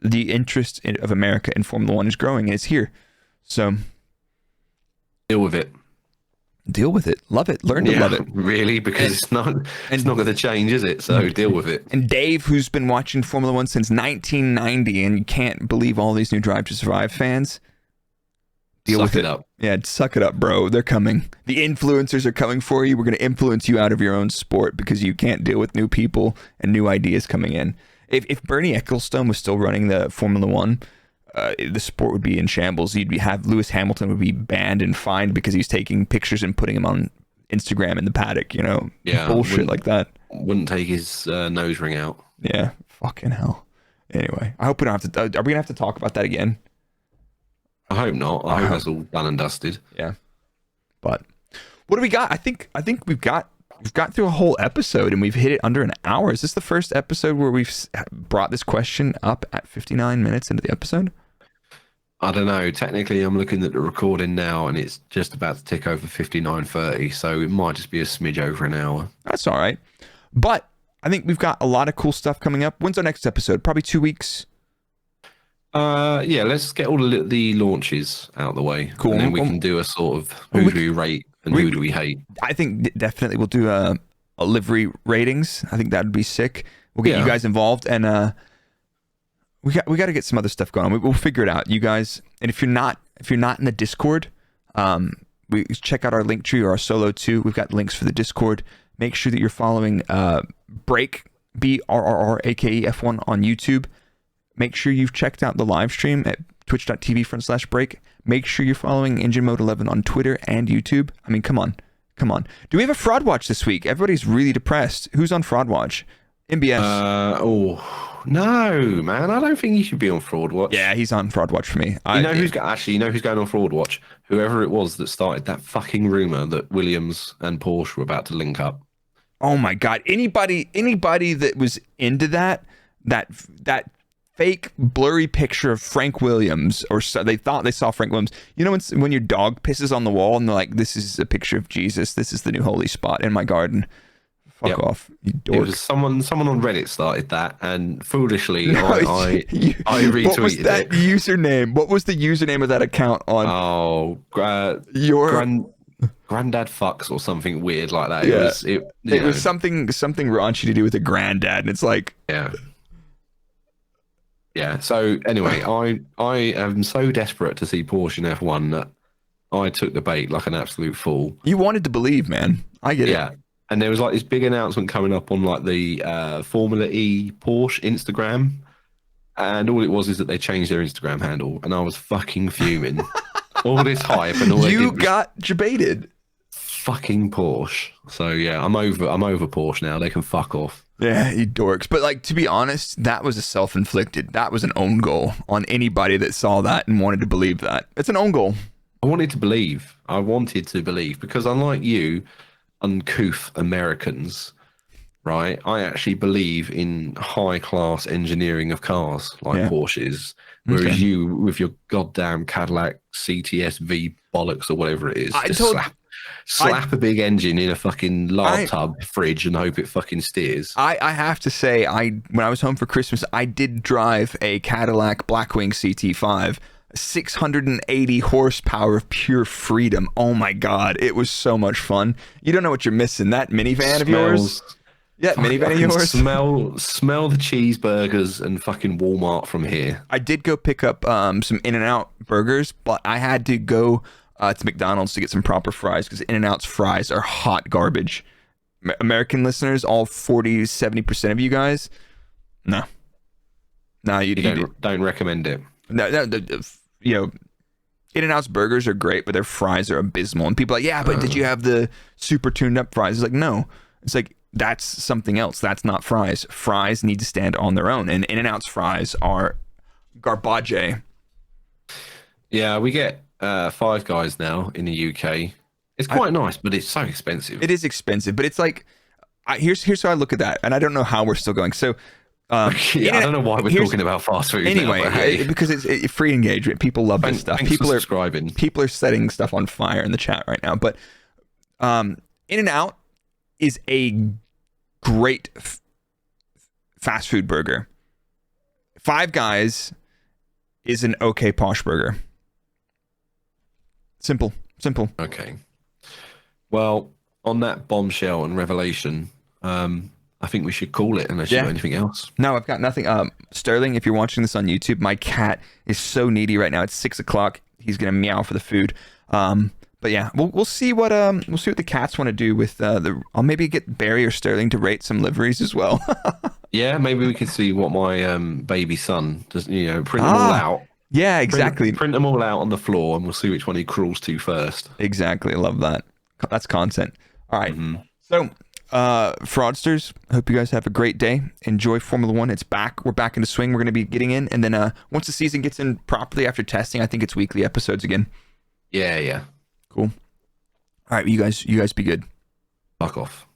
the interest of America in Formula One is growing and it's here. So deal with it. Love it. Learn to love it. Really, because it's not going to change, is it? So deal with it. And Dave, who's been watching Formula One since 1990, and you can't believe all these new Drive to Survive fans. Deal with it. Up. Yeah, suck it up, bro. They're coming. The influencers are coming for you. We're going to influence you out of your own sport because you can't deal with new people and new ideas coming in. If Bernie Ecclestone was still running the Formula One, the sport would be in shambles. Lewis Hamilton would be banned and fined because he's taking pictures and putting them on Instagram in the paddock, bullshit like that. Wouldn't take his nose ring out. Yeah, fucking hell. Anyway, I hope we don't have to. Are we gonna have to talk about that again? I hope not. I hope that's all done and dusted. Yeah. But what do we got? I think we've got through a whole episode and we've hit it under an hour. Is this the first episode where we've brought this question up at 59 minutes into the episode? I don't know. Technically, I'm looking at the recording now and it's just about to tick over 59:30, so it might just be a smidge over an hour. That's all right. But I think we've got a lot of cool stuff coming up. When's our next episode? Probably 2 weeks. Yeah, let's get all the launches out of the way. Cool. And then we can do a sort of who do we rate And who do we hate? I think definitely we'll do a livery ratings. I think that would be sick. We'll get you guys involved, and we got to get some other stuff going on. We'll figure it out, you guys. And if you're not in the Discord, we check out our link tree or our solo too. We've got links for the Discord. Make sure that you're following Brrrake, Brrrake F1 on YouTube. Make sure you've checked out the live stream at twitch.tv/Brrrake. Make sure you're following Engine Mode 11 on Twitter and YouTube. I mean, come on. Do we have a fraud watch this week? Everybody's really depressed. Who's on fraud watch? MBS. No, man. I don't think he should be on fraud watch. Yeah, he's on fraud watch for me. You know who's going on fraud watch? Whoever it was that started that fucking rumor that Williams and Porsche were about to link up. Oh my God! Anybody that was into that fake blurry picture of Frank Williams, or so they thought they saw Frank Williams. You know when your dog pisses on the wall and they're like, "This is a picture of Jesus. This is the new holy spot in my garden." Fuck off, you dork. It was someone on Reddit started that, and foolishly I retweeted What was that username? What was the username of that account on? Oh, Granddad fucks or something weird like that. Yeah. It was something raunchy to do with a granddad, and it's like yeah. So anyway, I am so desperate to see Porsche in F1 that I took the bait like an absolute fool. You wanted to believe, man. I get it. Yeah. And there was like this big announcement coming up on like the Formula E Porsche Instagram. And all it was is that they changed their Instagram handle. And I was fucking fuming. All this hype and all you got debated. Fucking Porsche. So yeah, I'm over Porsche now. They can fuck off. Yeah, you dorks. But like, to be honest, that was a self-inflicted. That was an own goal on anybody that saw that and wanted to believe that. It's an own goal. I wanted to believe because unlike you, uncouth Americans, right? I actually believe in high-class engineering of cars like Porsches, whereas you, with your goddamn Cadillac CTS V bollocks or whatever it is, slap a big engine in a fucking lard tub fridge and hope it fucking steers. I have to say, when I was home for Christmas, I did drive a Cadillac Blackwing CT5. 680 horsepower of pure freedom. Oh my God, it was so much fun. You don't know what you're missing. That minivan of yours. Yeah, minivan of yours. Smell the cheeseburgers and fucking Walmart from here. I did go pick up some In-N-Out burgers, but I had to go to McDonald's to get some proper fries because In-N-Out's fries are hot garbage. American listeners, all 40-70% of you guys, no, you don't recommend it. No, you know, In-N-Out's burgers are great, but their fries are abysmal. And people are like, yeah, but did you have the super tuned up fries? It's like, no. It's like, that's something else. That's not fries. Fries need to stand on their own. And In-N-Out's fries are garbage. Yeah, we get Five Guys now in the UK. It's quite nice, but it's so expensive. It is expensive, but it's like, here's how I look at that. And I don't know how we're still going. So, I don't know why we're talking about fast food anyway, now, hey. because it's free engagement. People love this stuff. People are subscribing. People are setting stuff on fire in the chat right now. But In-N-Out is a great fast food burger. Five Guys is an okay posh burger. Simple. Okay. Well, on that bombshell and revelation, I think we should call it unless you got anything else. No, I've got nothing. Sterling, if you're watching this on YouTube, my cat is so needy right now. It's 6:00. He's gonna meow for the food. But yeah, we'll see what the cats want to do with I'll maybe get Barry or Sterling to rate some liveries as well. Yeah, maybe we could see what my baby son does. You know, print them all out. Yeah, exactly. Print them all out on the floor, and we'll see which one he crawls to first. Exactly. I love that. That's content. All right. So, fraudsters, hope you guys have a great day. Enjoy Formula One. It's back. We're back into swing. We're going to be getting in, and then once the season gets in properly after testing, I think it's weekly episodes again. Yeah. Cool. All right, you guys be good. Fuck off.